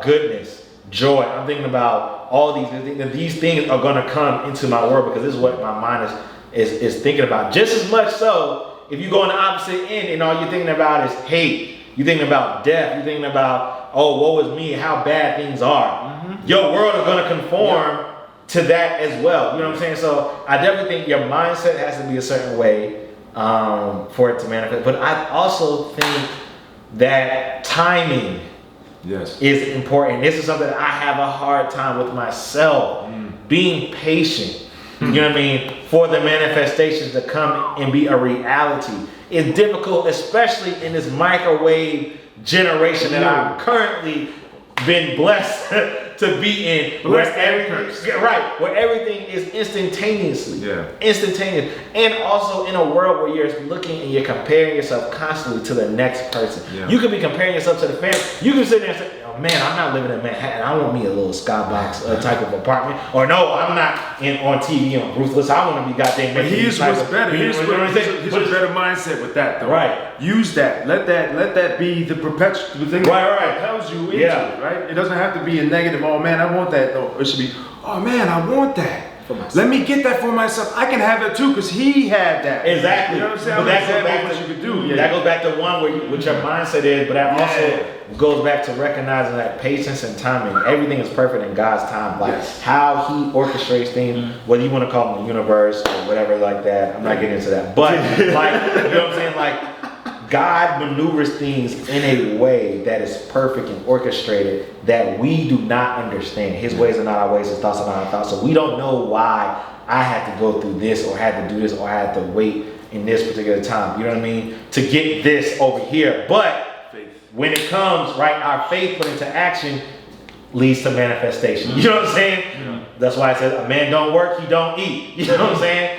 goodness, joy, I'm thinking about all these things. These things are going to come into my world because this is what my mind is thinking about. Just as much so, if you go on the opposite end and all you're thinking about is hate, you're thinking about death, you're thinking about, oh, woe is me, how bad things are. Your world is going to conform to that as well. You know what I'm saying? So I definitely think your mindset has to be a certain way for it to manifest. But I also think that timing is important. This is something that I have a hard time with myself. Being patient, you know what I mean, for the manifestations to come and be a reality is difficult, especially in this microwave generation that I've currently been blessed to be in where everything is instantaneously. Yeah. Instantaneous. And also in a world where you're looking and you're comparing yourself constantly to the next person. Yeah. You could be comparing yourself to the family. You can sit there and say, oh man, I'm not living in Manhattan. I want me a little skybox type of apartment. Or no, I'm not on TV on Ruthless. I want to be goddamn. But here's what's better. Here's a better mindset with that though. Right. Use that. Let that be the perpetual thing that propels you into it, right? It doesn't have to be a negative, oh man, I want that though. It should be, oh man, I want that. Let me get that for myself. I can have that too, because he had that. Exactly. You know what I'm saying? But that goes back what to you could do. That goes back to one where what your mindset is, but that also goes back to recognizing that patience and timing. Everything is perfect in God's time. Like how He orchestrates things, whether you want to call it the universe or whatever like that. I'm not getting into that, but like you know what I'm saying, like. God maneuvers things in a way that is perfect and orchestrated that we do not understand. His ways are not our ways, His thoughts are not our thoughts. So we don't know why I had to go through this or had to do this or I had to wait in this particular time. You know what I mean? To get this over here. But when it comes, right, our faith put into action leads to manifestation. You know what I'm saying? Yeah. That's why I said a man don't work, he don't eat. You know what I'm saying?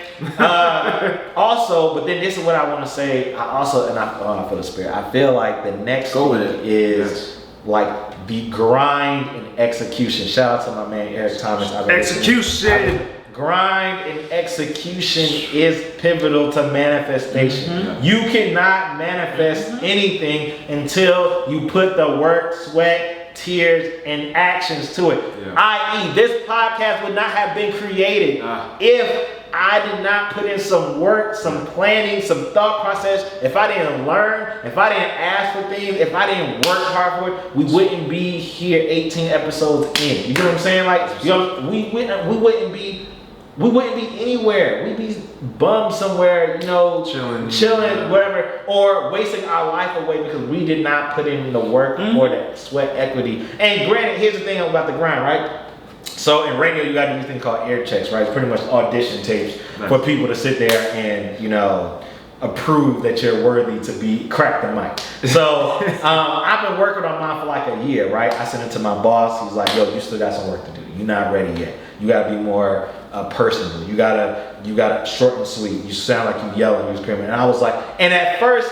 Also, but then this is what I want to say. I feel the spirit. I feel like the next thing is like the grind and execution. Shout out to my man Eric Thomas. Execution. Grind and execution is pivotal to manifestation. You cannot manifest anything until you put the work, sweat, tears, and actions to it. I.e., this podcast would not have been created if I did not put in some work, some planning, some thought process. If I didn't learn, if I didn't ask for things, if I didn't work hard for it, we wouldn't be here 18 episodes in. You know what I'm saying? Like, you know, we wouldn't be anywhere. We'd be bummed somewhere, you know, chilling, whatever, or wasting our life away because we did not put in the work or the sweat equity. And granted, here's the thing about the grind, right? So in radio, you got to do this thing called air checks, right? It's pretty much audition tapes for people to sit there and, you know, approve that you're worthy to crack the mic. So I've been working on mine for like a year, right? I sent it to my boss. He's like, yo, you still got some work to do. You're not ready yet. You got to be more personable. You gotta short and sweet. You sound like you yelling, you screaming. And I was like, and at first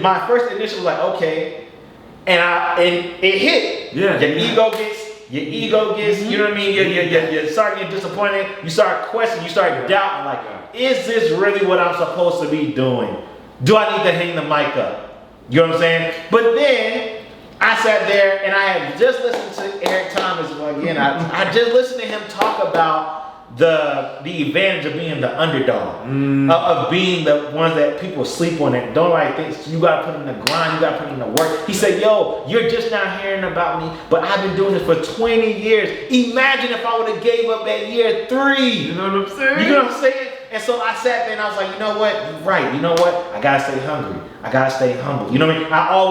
my first initial was like, okay, and it hit. Yeah. Your ego gets, you know what I mean? You start getting disappointed. You start questioning. You start doubting. Like, is this really what I'm supposed to be doing? Do I need to hang the mic up? You know what I'm saying? But then I sat there and I had just listened to Eric Thomas again. I just listened to him talk about the advantage of being the underdog, of being the ones that people sleep on and don't like things. You gotta put in the grind, you gotta put in the work. He said, yo, you're just not hearing about me, but I've been doing this for 20 years. Imagine if I would have gave up at year 3. You know what I'm saying? You know what I'm saying? And so I sat there and I was like, you know what? You're right. You know what? I gotta stay hungry. I gotta stay humble. You know what I mean?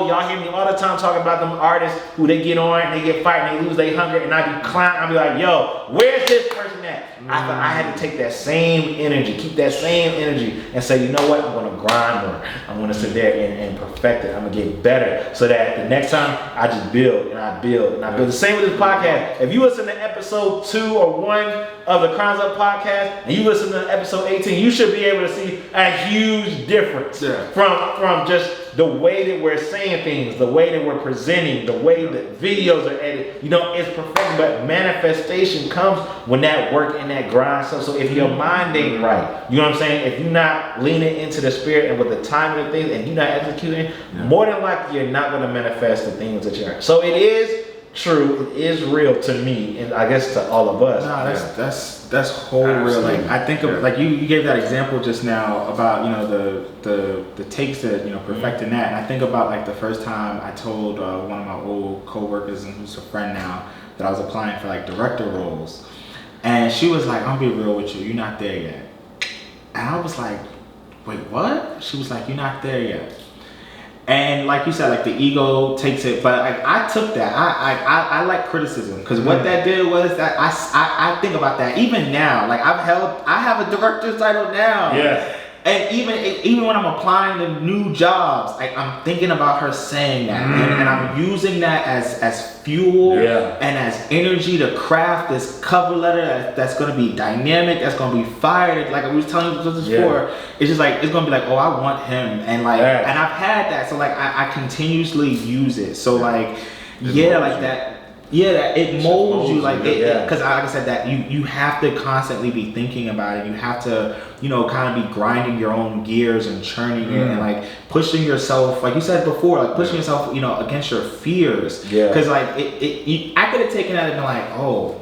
Y'all hear me all the time talking about them artists who they get on, they get fired, and they lose their hunger, and I be clowning. I be like, yo, where's this person at? I thought I had to take that same energy, keep that same energy, and say, you know what? I'm gonna grind more. I'm gonna sit there and perfect it. I'm gonna get better, so that the next time I just build and I build and I build. The same with this podcast. If you listen to episode 2 or 1 of the Crimes Up podcast, and you listen to episode 18, you should be able to see a huge difference from just the way that we're saying things, the way that we're presenting, the way that videos are edited. You know, it's perfect, but manifestation comes when that work and that grind stuff. So if your mind ain't right, you know what I'm saying? If you're not leaning into the spirit and with the timing of things and you're not executing, more than likely you're not going to manifest the things that you're. So it is true, it is real to me, and I guess to all of us. No, that's whole real. Like I think of like you gave that example just now about, you know, the takes that, you know, perfecting that, and I think about like the first time I told one of my old co-workers and who's a friend now that I was applying for like director roles, and she was like, I'll be real with you, you're not there yet. And I was like, wait, what? She was like, you're not there yet. And like you said, like the ego takes it, but like I took that. I like criticism, because what that did was that I think about that even now. Like I have a director's title now. Yeah. And even when I'm applying to new jobs, like I'm thinking about her saying that, and I'm using that as fuel and as energy to craft this cover letter that's going to be dynamic, that's going to be fired. Like I was telling you this before, it's just like it's going to be like, oh, I want him, and like, and I've had that, so like I continuously use it. So like, like that. Yeah, that it molds you like it, because like I said, that you have to constantly be thinking about it. You have to, kind of be grinding your own gears and churning it, and like pushing yourself, like you said before, like pushing yourself, against your fears. Yeah. Because like I could have taken that and been like, oh,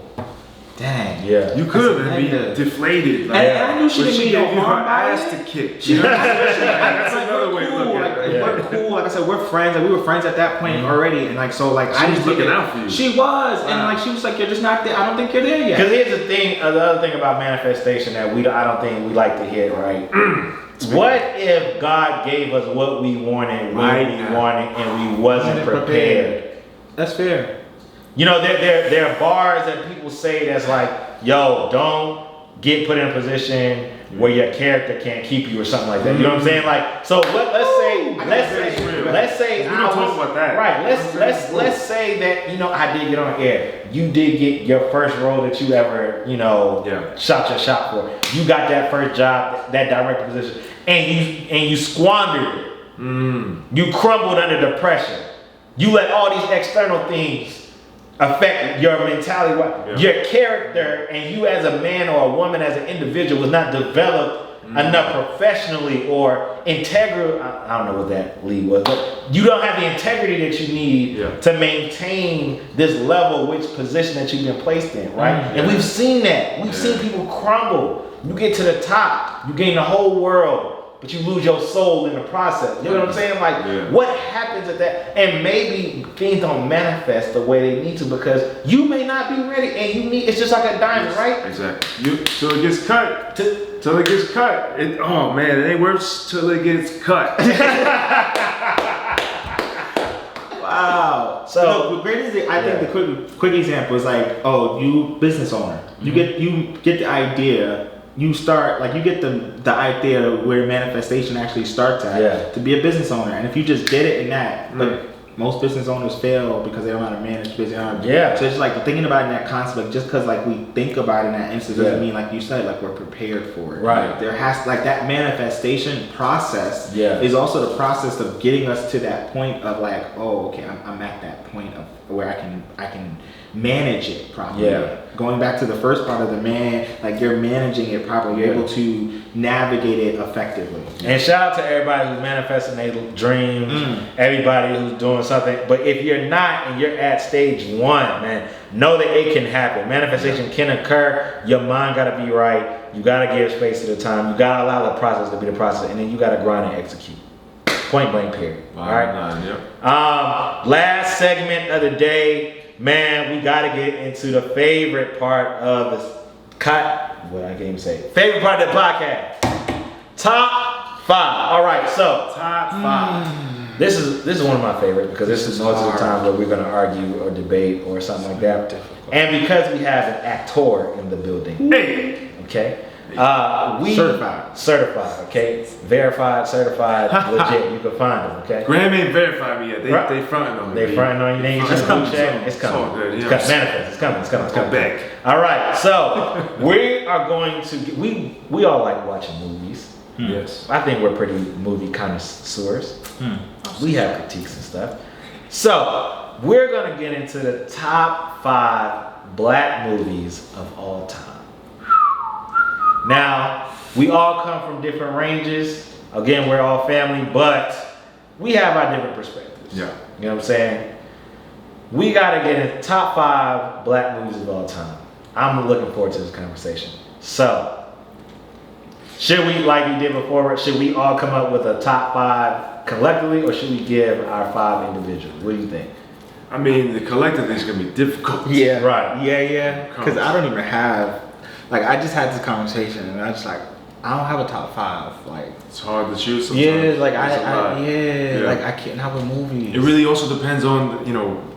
dang. Yeah. You could have been deflated. Like, and I knew she didn't mean no harm by ass to kick. That's another way to look at it. We're cool. Like I said, we're friends. Like we were friends at that point already, and like so, like she was looking out for you. She was, and like she was like, "You're just not there. I don't think you're there yet." Because here's the thing. The other thing about manifestation that I don't think we like to hit, right? What if God gave us what we wanted, when we wanted, and we wasn't prepared? That's fair. There are bars that people say that's like, yo, don't get put in a position where your character can't keep you or something like that. You know what I'm saying? Like, so let's say we don't talk about that. Right. Let's say that I did get on air. You did get your first role that you ever shot your shot for. You got that first job, that director position, and you squandered it. You crumbled under the pressure. You let all these external things affect your mentality, your character, and you as a man or a woman, as an individual, was not developed enough professionally or integral. I don't know what that lead was, but you don't have the integrity that you need to maintain this level, which position that you've been placed in, right? And we've seen that. We've seen people crumble. You get to the top, you gain the whole world, but you lose your soul in the process. You know what I'm saying? Like, what happens at that? And maybe things don't manifest the way they need to because you may not be ready, and it's just like a diamond, right? Exactly. So it gets cut. Till it gets cut. Oh man, it ain't worse till it gets cut. Wow. So the greatest, I think the quick example is like, oh, you business owner, you get the idea. You start, like, you get the idea where manifestation actually starts at to be a business owner. And if you just get it in that, but most business owners fail because they don't know how to manage business. So it's like thinking about it in that concept, like just because like we think about it in that instance doesn't mean, like you said, like we're prepared for it. Right. Like, there has, like, that manifestation process is also the process of getting us to that point of like, oh, okay, I'm at that point of where I can manage it properly. Going back to the first part of the man, like you're managing it properly, you're able to navigate it effectively. And shout out to everybody who's manifesting their dreams, everybody who's doing something. But if you're not and you're at stage 1, man, know that it can happen. Manifestation can occur. Your mind gotta be right. You gotta give space at a time. You gotta allow the process to be the process, and then you gotta grind and execute. Point blank period. All right. Last segment of the day. Man, we gotta get into the favorite part of this favorite part of the podcast. Top 5. All right, so top 5. This is one of my favorites because this is most of the time where we're gonna argue or debate or something like that. And because we have an actor in the building. Hey. Okay. We certified, okay, verified, certified, legit. You can find them, okay. Graham ain't verified me yet. They fronting on me. They fronting on you. They ain't just come check. It's coming. It's coming. Manifest. It's coming. It's coming. It's coming. Back. All right. So we are going to. We all like watching movies. Yes. I think we're pretty movie connoisseurs. We have critiques and stuff. So we're gonna get into the top 5 black movies of all time. Now, we all come from different ranges. Again, we're all family, but we have our different perspectives. Yeah. You know what I'm saying? We got to get in top 5 black movies of all time. I'm looking forward to this conversation. So, should we, like we did before, should we all come up with a top 5 collectively, or should we give our 5 individually? What do you think? I mean, the collectively is going to be difficult. Yeah. Right. Yeah. Because I don't even have... Like, I just had this conversation, and I just like, I don't have a top 5. Like, it's hard to choose sometimes. Yeah, like like I can't have a movie. It really also depends on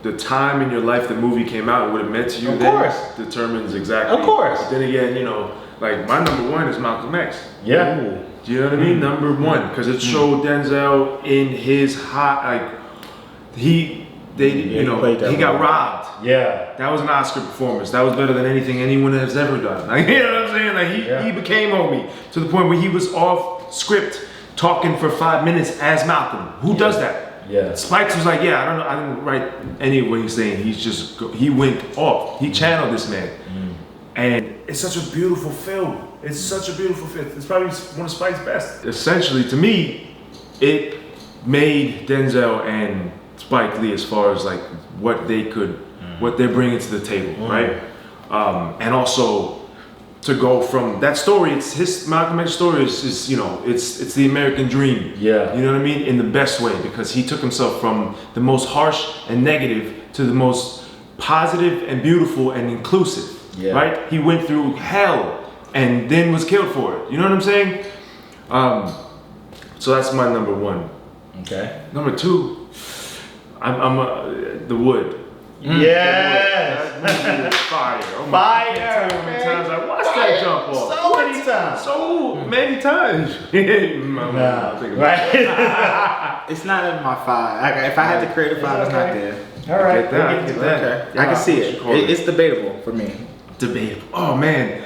the time in your life the movie came out and what it meant to you. Of course, determines exactly. Of course. But then again, like my number 1 is Malcolm X. Yeah. Ooh. Do you know what I mean? Number one, because it showed Denzel in his hot, like, he got robbed. Yeah. That was an Oscar performance. That was better than anything anyone has ever done. Like, you know what I'm saying? Like, he became homie to the point where he was off script talking for 5 minutes as Malcolm. Who does that? Yeah. Spikes was like, yeah, I didn't write any of what he's saying. He went off. He channeled this man. And it's such a beautiful film. It's such a beautiful film. It's probably one of Spike's best. Essentially, to me, it made Denzel and Spike Lee as far as like what they're bringing to the table, right? And also to go from that story, it's Malcolm X's story is it's the American dream. Yeah. You know what I mean? In the best way, because he took himself from the most harsh and negative to the most positive and beautiful and inclusive. Yeah. Right? He went through hell and then was killed for it. You know what I'm saying? So that's my number one. Okay. Number two, I'm The Wood. Yes. That movie is fire. Oh my Fire, God, I can't tell you how many times I watched Fire. that jump off. So many times. So many times. Right. It's not in my 5. If I had to create a 5, it's not there. All right. Get that. I get that. Okay. I can see it. It's debatable for me. Debatable. Oh man,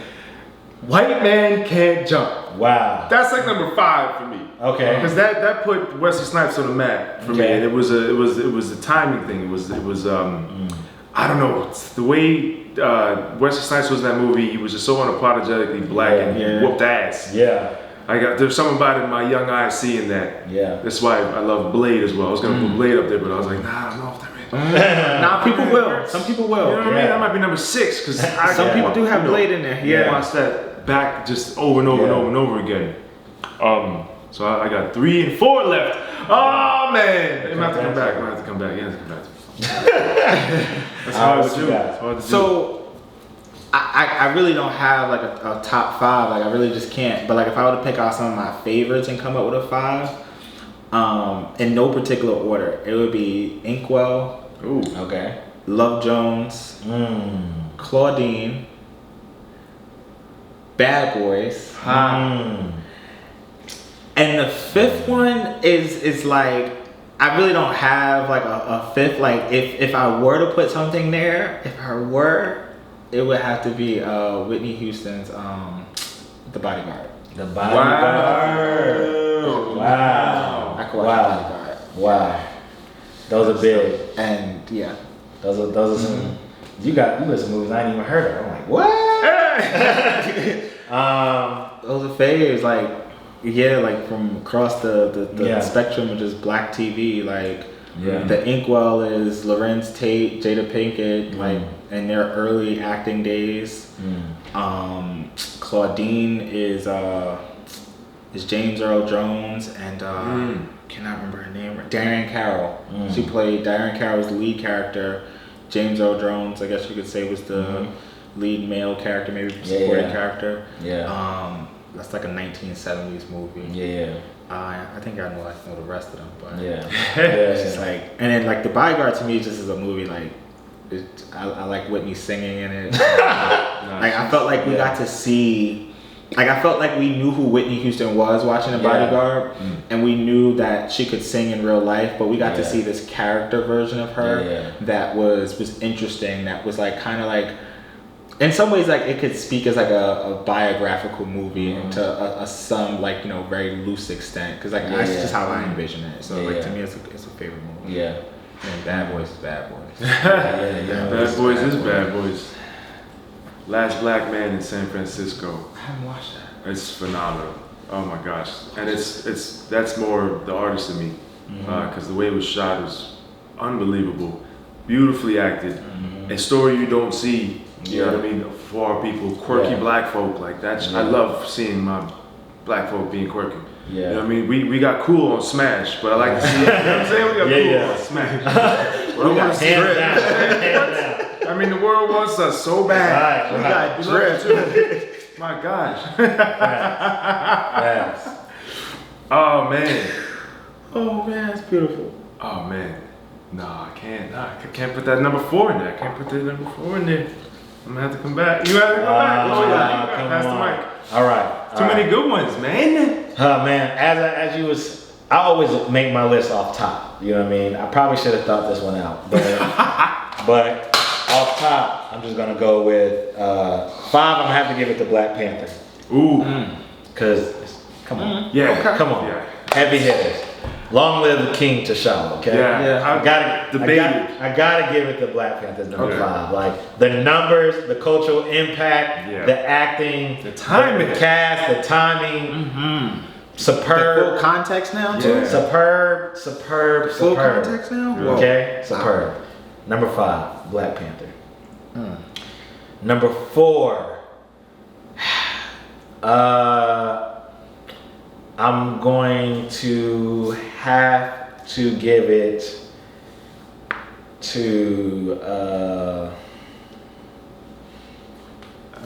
White Man Can't Jump. Wow. That's like number 5 for me. Okay. Because that put Wesley Snipes on the map for me, Okay. and it was a timing thing. It was I don't know, it's the way Wesley Snipes was in that movie. He was just so unapologetically black and he whooped ass. Yeah. There's something about it in my young eyes seeing that. Yeah. That's why I love Blade as well. I was gonna put Blade up there, but I was like, nah, I don't know if that. Nah, people will. Some people will. You know what I mean? That might be number 6 because Some people do have Blade in there. Yeah. Watch that back just over and over and over and over again. So I got 3 and 4 left. Oh man, I'm gonna have to come back. I'm gonna have to come back. Yeah, that's hard to do. It's hard to do. So I really don't have like a top 5. Like I really just can't. But like if I were to pick out some of my favorites and come up with a 5, in no particular order, it would be Inkwell. Ooh. Okay. Love Jones. Claudine. Bad Boys. And the 5th one is like, I really don't have like a 5th. Like if I were to put something there, it would have to be Whitney Houston's The Bodyguard. The Bodyguard. Wow. I could watch The Bodyguard. Wow. Those are big. And yeah. Those are some. You listen movies I ain't even heard of. I'm like, what? Those are faves, like from across the spectrum of just black TV. Like the Inkwell is Lorenz Tate, Jada Pinkett, like in their early acting days. Claudine is James Earl Jones and cannot remember her name. Diane Carroll. She played Diane Carroll's lead character. James Earl Jones, I guess you could say, was the lead male character, maybe supporting character. Yeah. That's like a 1970s movie. Yeah. I think I know the rest of them, but it's just like, and then like The Bodyguard to me just is a movie like, I like Whitney singing in it. Like I felt like we got to see. Like I felt like we knew who Whitney Houston was watching The Bodyguard, and we knew that she could sing in real life, but we got to see this character version of her that was interesting. That was like kind of like, in some ways, like it could speak as like a biographical movie to some like very loose extent, because like that's just how I envision it. So like to me, it's a favorite movie. Yeah. And Bad Boys is Bad Boys. Bad Boys is Bad Boys. Last Black Man in San Francisco. I haven't watched that. It's phenomenal. Oh my gosh. And that's more the artist in me, because the way it was shot was unbelievable, beautifully acted, a story you don't see. You know what I mean? For our people, quirky black folk like that. I love seeing my black folk being quirky. You know what I mean? We got cool on Smash, but I like to see it. You know what I'm saying? We got cool on Smash. But I want to see it. I mean, the world wants us so bad. We got drip. My gosh. Oh man. Oh man, that's beautiful. Oh man. Nah, I can't. Nah, I can't put that number 4 in there. I can't put that number 4 in there. I'm gonna have to come back. You have to come back. Pass the mic. All right. Too many good ones, man. Man, as you was, I always make my list off top. You know what I mean? I probably should have thought this one out, but off top, I'm just gonna go with 5. I'm gonna have to give it to Black Panther. Ooh. Cause come on, Yeah. come on, Yeah. heavy hitters. Long live the King T'Challa. Okay. Yeah. I gotta give it to Black Panther's number 5. Like the numbers, the cultural impact, the acting, the timing, the cast, the timing, superb. The full context now too. Yeah. Superb. Full context now. Yeah. Okay, superb. Number 5, Black Panther. Number 4, I'm going to have to give it to.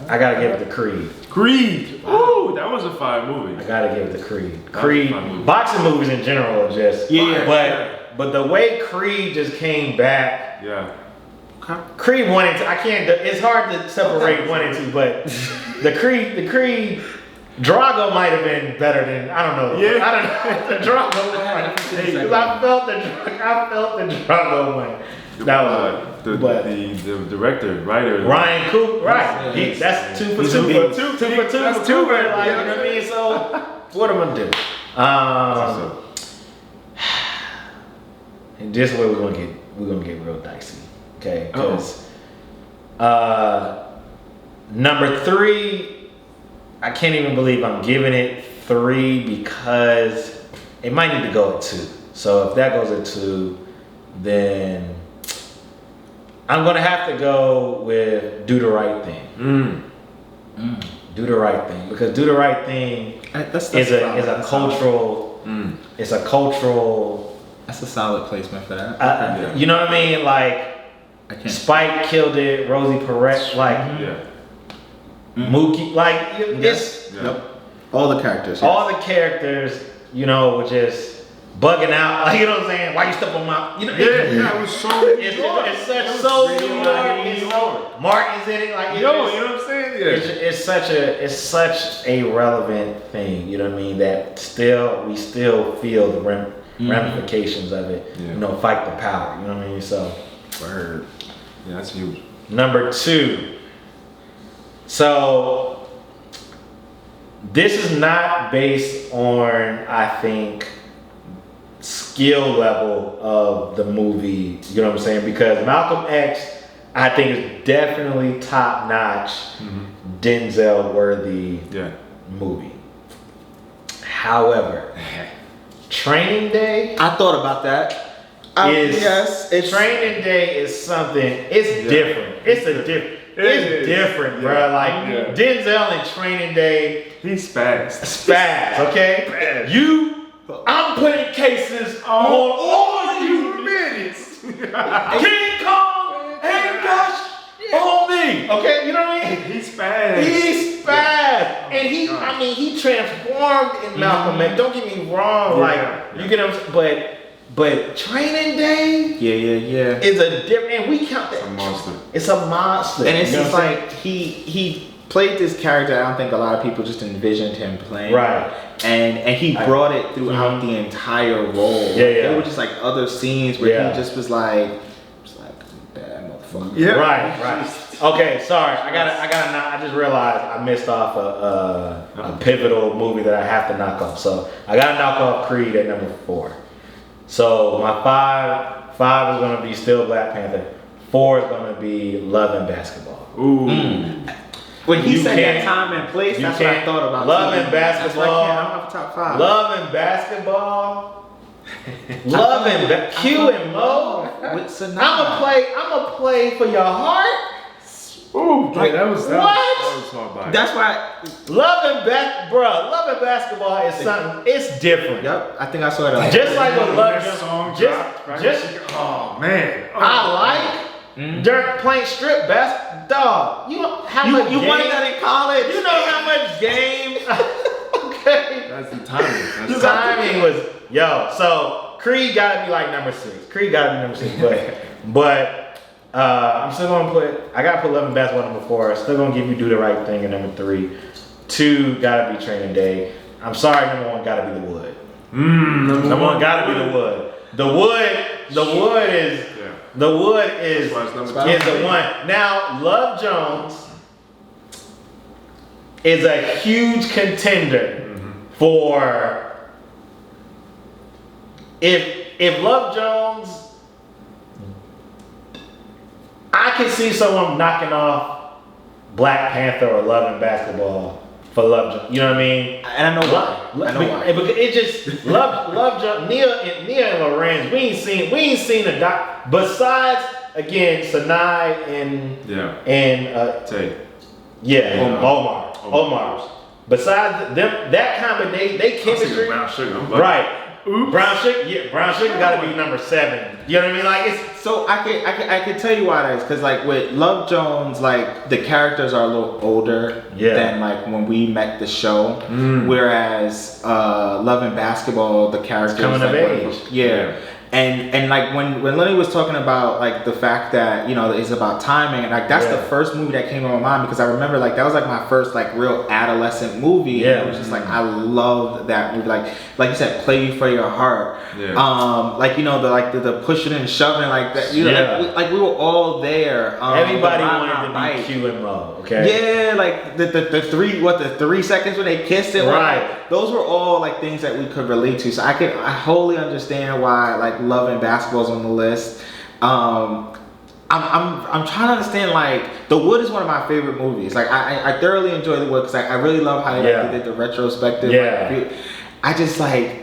I gotta give it to Creed. Creed. Ooh, that was a fire movie. I gotta give it to Creed. That was a Creed. fun movie. Boxing movies in general are just. But the way Creed just came back. Yeah. Creed 1 and 2. I can't. It's hard to separate 1 and 2, but the Creed. Drago might have been better than I don't know. Yeah. I don't know. The Drago one. Because I felt the Drago one. That was the director, writer, Ryan Coogler. Right. Yeah. That's 2 for 2. He's 2 a- for 2. That's for 2, Coogler, man. like, you know what I mean? So what am I gonna do? And this is where we're gonna get real dicey. Okay. Because number 3. I can't even believe I'm giving it 3 because it might need to go at 2. So if that goes at 2, then I'm gonna have to go with Do the Right Thing. Do the Right Thing, because Do the Right Thing is a cultural. It's a cultural. That's a solid placement for that. You know what I mean? Like Spike killed it. Rosie Perez, like. Mookie, like it's all the characters. All the characters, you know, were just bugging out. Like, you know what I'm saying? Why you step on my, you know? It was so. It's such so New York. Martin's in it, like you know what I'm saying? Yeah. It's such a relevant thing. You know what I mean? That we still feel the ramifications of it. Yeah. You know, fight the power. You know what I mean? So, Word. Yeah, that's huge. Number 2. So, this is not based on, I think, skill level of the movie, you know what I'm saying? Because Malcolm X, I think, is definitely top-notch, Denzel worthy movie. However, Training Day, I thought about that. Training Day is something. It's different. It's different, bro. Like Denzel in Training Day, he's fast. Okay, I'm putting cases on all you minutes. King Kong ain't got on me. Okay, you know what I mean? He's fast. And he transformed in Malcolm X. Don't get me wrong, you get him, but Training Day, is a different. And we count that. It's a monster. It's a monster. And it's just like he played this character. I don't think a lot of people just envisioned him playing. Right. And he brought it throughout the entire role. There were just like other scenes where he just was like bad motherfucker. Yeah. Right. Okay, sorry. I just realized I missed off a pivotal movie that I have to knock off. So I gotta knock off Creed at number 4. So my 5 is gonna be still Black Panther. 4 is gonna be Love and Basketball. Ooh. When he said that time and place, that's what I thought about. Love and Basketball. I don't have a top 5. Love and Basketball. Q and Mo. I'ma play for your heart. Ooh, like, that was what? hard by. That's why Love and Basketball is something. It's different. Yep, I think I saw it. On Just like what Love song just, dropped, just, oh man. I like Dirk playing strip basketball. Dog, you know how much you game, wanted that in college. You know how much game. Okay. That's the timing. The timing was so Creed gotta be like number 6. Creed gotta be number 6, but I'm still gonna I gotta put Love and Basketball number 4. I'm still gonna give you Do the Right Thing at number 3. 2 gotta be Training Day. I'm sorry, number 1 gotta be The Wood. Number 1 gotta be The Wood. The Wood is the one. Now, Love Jones is a huge contender for if Love Jones, I can see someone knocking off Black Panther or Love and Basketball for Love Jones. You know what I mean? And I know why. I know why. It just Love Jones. Nia and Lorenz. We ain't seen a doc besides again Sanai and Tay. Omar. Besides them, that combination, they chemistry. Brown Sugar. Right. Brown Sugar gotta be number 7. You know what I mean? Like it's so I can tell you why that is, because like with Love Jones, like the characters are a little older than like when we met the show. Whereas Love and Basketball, the characters coming of age. And like when Lenny was talking about like the fact that, you know, it's about timing, and like that's the first movie that came to my mind, because I remember like that was like my first like real adolescent movie. And it was just like I loved that movie. Like you said, Play You For Your Heart. Like, you know, the pushing and shoving like that. You know, like we were all there. Everybody wanted to be Q and Mo. Okay. Yeah, like the 3 seconds when they kissed it. Like, those were all like things that we could relate to. So I wholly understand why like Love and Basketball's on the list. I'm trying to understand, like, The Wood is one of my favorite movies. Like I thoroughly enjoy The Wood because I really love how they did the retrospective. Like, I just like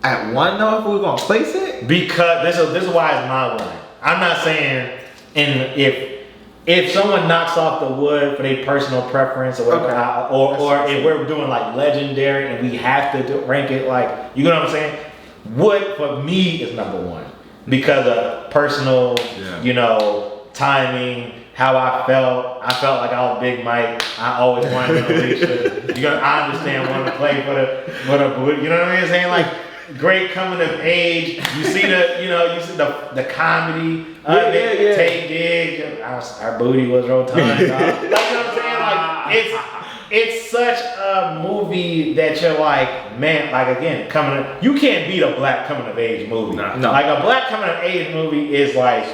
at 1 though, if we're gonna place it, because this is why it's my 1. I'm not saying if someone knocks off The Wood for their personal preference or whatever, or if we're doing like legendary and we have to rank it, like, you know what I'm saying? Wood for me is number 1 because of personal, you know, timing, how I felt. I felt like I was Big Mike. I always wanted to Alicia. I understand wanting to play for the Wood. You know what I mean? Saying like great coming of age. You see the comedy. Tay Diggs. Our booty was rotund. You know what I'm saying? Like it's such a movie that you're like, man, like again, you can't beat a Black coming of age movie. No. Like a Black coming of age movie is like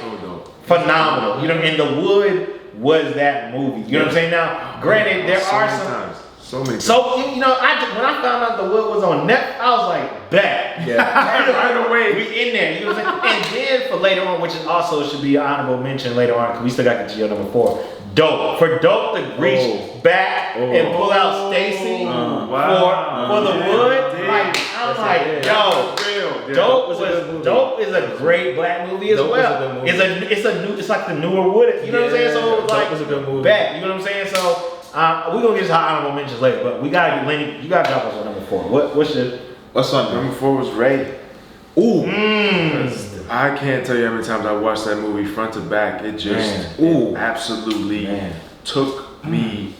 phenomenal. You know, and The Wood was that movie. You know what I'm saying? Now, granted, there are some. So many times. So, you know, when I found out The Wood was on Netflix, I was like, bet. Right away. We in there. You know what I'm saying? And then for later on, which is also should be an honorable mention later on, because we still got to number 4. Dope. For Dope to reach back and pull out Stacy for The Wood, like, I'm like, yo, Dope is a great Black movie as well. It's like the newer Wood. You know what I'm saying? So like, was a good movie. Bet. You know what I'm saying? So. We're gonna get to honorable mentions later, but we gotta get Lenny. You gotta drop us on number 4. What's on number 4 was Ray. Ooh. I can't tell you how many times I watched that movie front to back. It just absolutely took me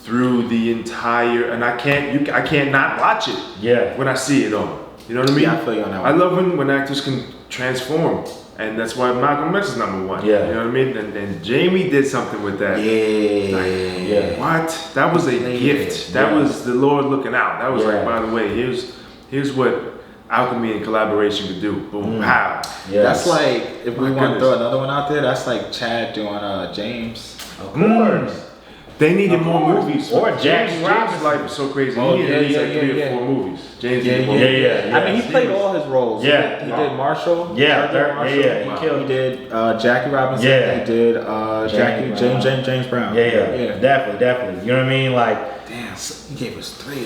through the entire, and I can't not watch it. Yeah. When I see it on. You know what I mean? Yeah, I feel you on that one. I love when actors can transform. And that's why Malcolm X is number 1. Yeah. You know what I mean? And Jamie did something with that. What? That was a gift. That was the Lord looking out. That was like, by the way, here's what alchemy and collaboration could do. Boom. How? That's like, if we want to throw another one out there, that's like Chad doing James. Of course. They needed more movies. Or James Robin's life was so crazy. He needed like 3 or 4 movies. James I mean, he played all his roles. Yeah. He did Marshall. He killed. He did Jackie Robinson. He did James Brown. Definitely. You know what I mean? Like, damn, he gave us 3.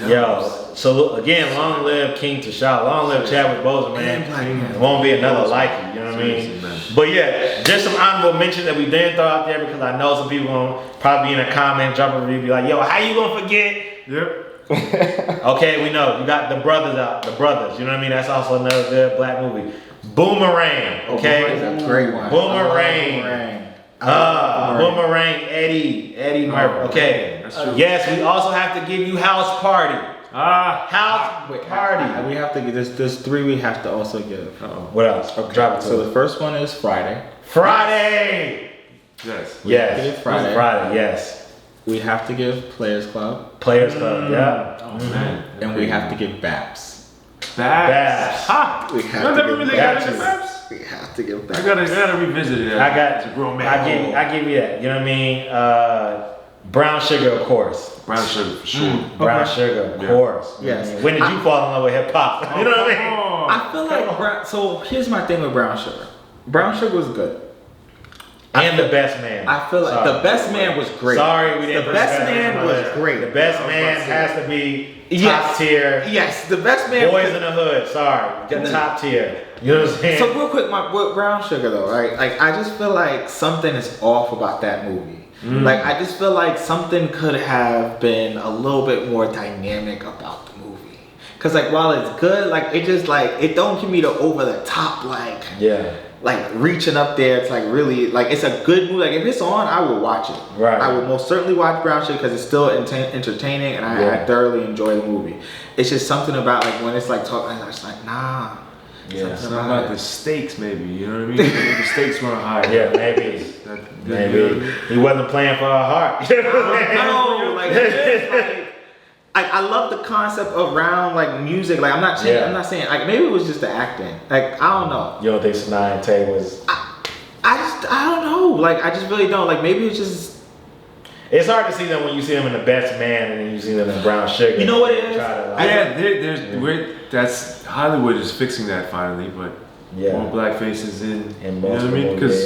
So again, long live King T'Challa. Long live Chadwick Boseman, man. There won't be another like it. You know what I mean? But yeah, just some honorable mentions that we didn't throw out there, because I know some people gonna probably be in a comment, drop a review, be like, yo, how you gonna forget? Yep. Okay, we know. You got The Brothers out. The Brothers. You know what I mean? That's also another good Black movie. Boomerang. Okay. That's a great one. Boomerang. Eddie Murphy. Okay. That's true. Yes, we also have to give you House Party. House Party. We have to give. There's 3 we have to also give. What else? Okay. Drop it. So the first one is Friday. Friday. Yes. Yes. Friday. Yes. We have to give Players Club. Players Club, yeah. Oh man. And we have to give Baps. Baps. Ha! We have I to never give really got into Baps. Baps. We have to give Baps. I gotta revisit it. It's a grown man. I give you that. You know what I mean? Brown Sugar, of course. Brown Sugar for sure. Brown Sugar, of course. Yes. I mean, when did you fall in love with hip hop? You know what I mean? I feel like so here's my thing with Brown Sugar. Brown Sugar was good. And The Best Man. I feel like The Best Man was great. Sorry, we didn't. The Best Man was great. The Best Man has to be top tier. Yes, The Best Man. Boys in the Hood. Sorry, the top tier. You know what I'm saying? So real quick, with Brown Sugar though, right? Like I just feel like something is off about that movie. Like I just feel like something could have been a little bit more dynamic about the movie. Cause like while it's good, like it just like it don't give me the over the top like reaching up there. It's like really like it's a good movie. Like if it's on, I will watch it. Right. I will most certainly watch Brown Sugar because it's still entertaining and I thoroughly enjoy the movie. It's just something about like when it's like talking, I'm just like nah. Yeah. It's not about the stakes, maybe. You know what I mean? Maybe the stakes weren't high. Yeah, maybe. Maybe he wasn't playing for our heart. No, like I love the concept around like music. Like I'm not saying I'm not saying like maybe it was just the acting. Like I don't know. You don't think Sanaa and Tay was? I don't know. Like I just really don't. Like maybe it's just. It's hard to see them when you see them in The Best Man and then you see them in Brown Sugar. You know what it is? That's Hollywood is fixing that finally, but more black faces in. And you know what I mean? Because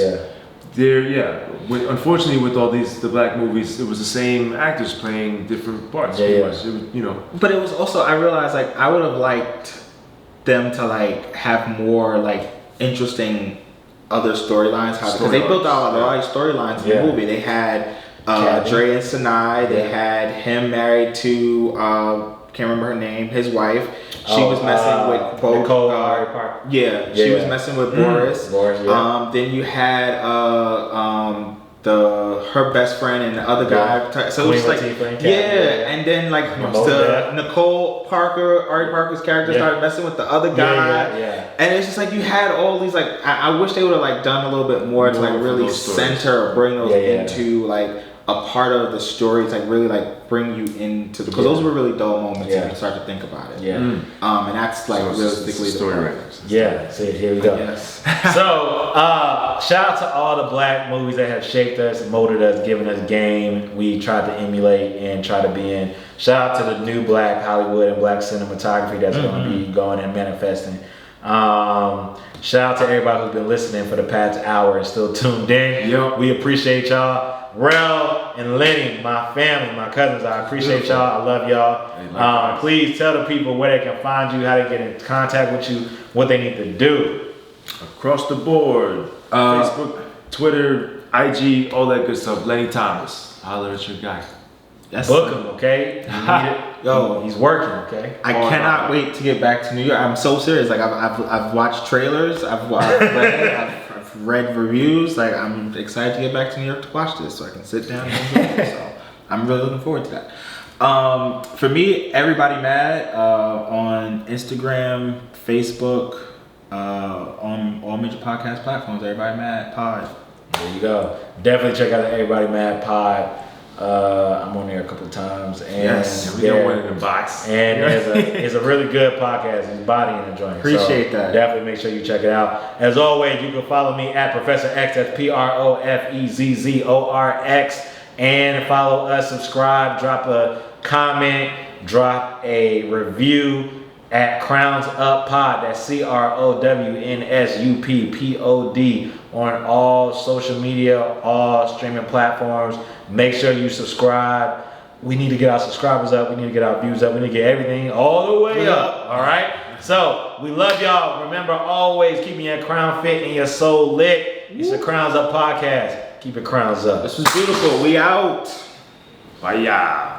unfortunately, with all the black movies, it was the same actors playing different parts. It was, But it was also I realized like I would have liked them to like have more like interesting other storylines. Because they built out a lot of storylines in the movie. They had Dre and Sanaa. They had him married to can't remember her name. His wife. She was messing with both. She was messing with Boris. Then you had her best friend and the other guy. So it was like and then like Nicole Parker, Ari Parker's character started messing with the other guy. And it's just like you had all these like I wish they would have like done a little bit more to like really center or bring those into like a part of the story to like really like bring you into the because those were really dull moments if you start to think about it. And that's like realistically the story. See, here we go. So shout out to all the black movies that have shaped us, molded us, given us game. We tried to emulate and try to be in. Shout out to the new black Hollywood and black cinematography that's going to be going and manifesting. Shout out to everybody who's been listening for the past hour and still tuned in. We appreciate y'all. Rel and Lenny, my family, my cousins, I appreciate y'all. I love y'all. Please tell the people where they can find you, how to get in contact with you, what they need to do. Across the board, Facebook, Twitter, IG, all that good stuff. Lenny Thomas, holler at your guy. Book him, okay? Yo, he's working, okay? I cannot wait to get back to New York. I'm so serious. Like I've watched trailers. I've read reviews. Like I'm excited to get back to New York to watch this, so I can sit down and enjoy it. So I'm really looking forward to that. For me, Everybody Mad on Instagram, Facebook, on all major podcast platforms. Everybody Mad Pod. There you go. Definitely check out the Everybody Mad Pod. I'm on there a couple of times, and we got one in the box. And it's a really good podcast. It's body and enjoying. Appreciate that. Definitely make sure you check it out. As always, you can follow me at Professor X. That's PROFEZZORX, and follow us. Subscribe. Drop a comment. Drop a review at Crowns Up Pod. That's CROWNSUPPOD on all social media, all streaming platforms. Make sure you subscribe. We need to get our subscribers up. We need to get our views up. We need to get everything all the way up. All right? So, we love y'all. Remember, always keeping your crown fit and your soul lit. It's the Crowns Up Podcast. Keep your crowns up. This was beautiful. We out. Bye, y'all.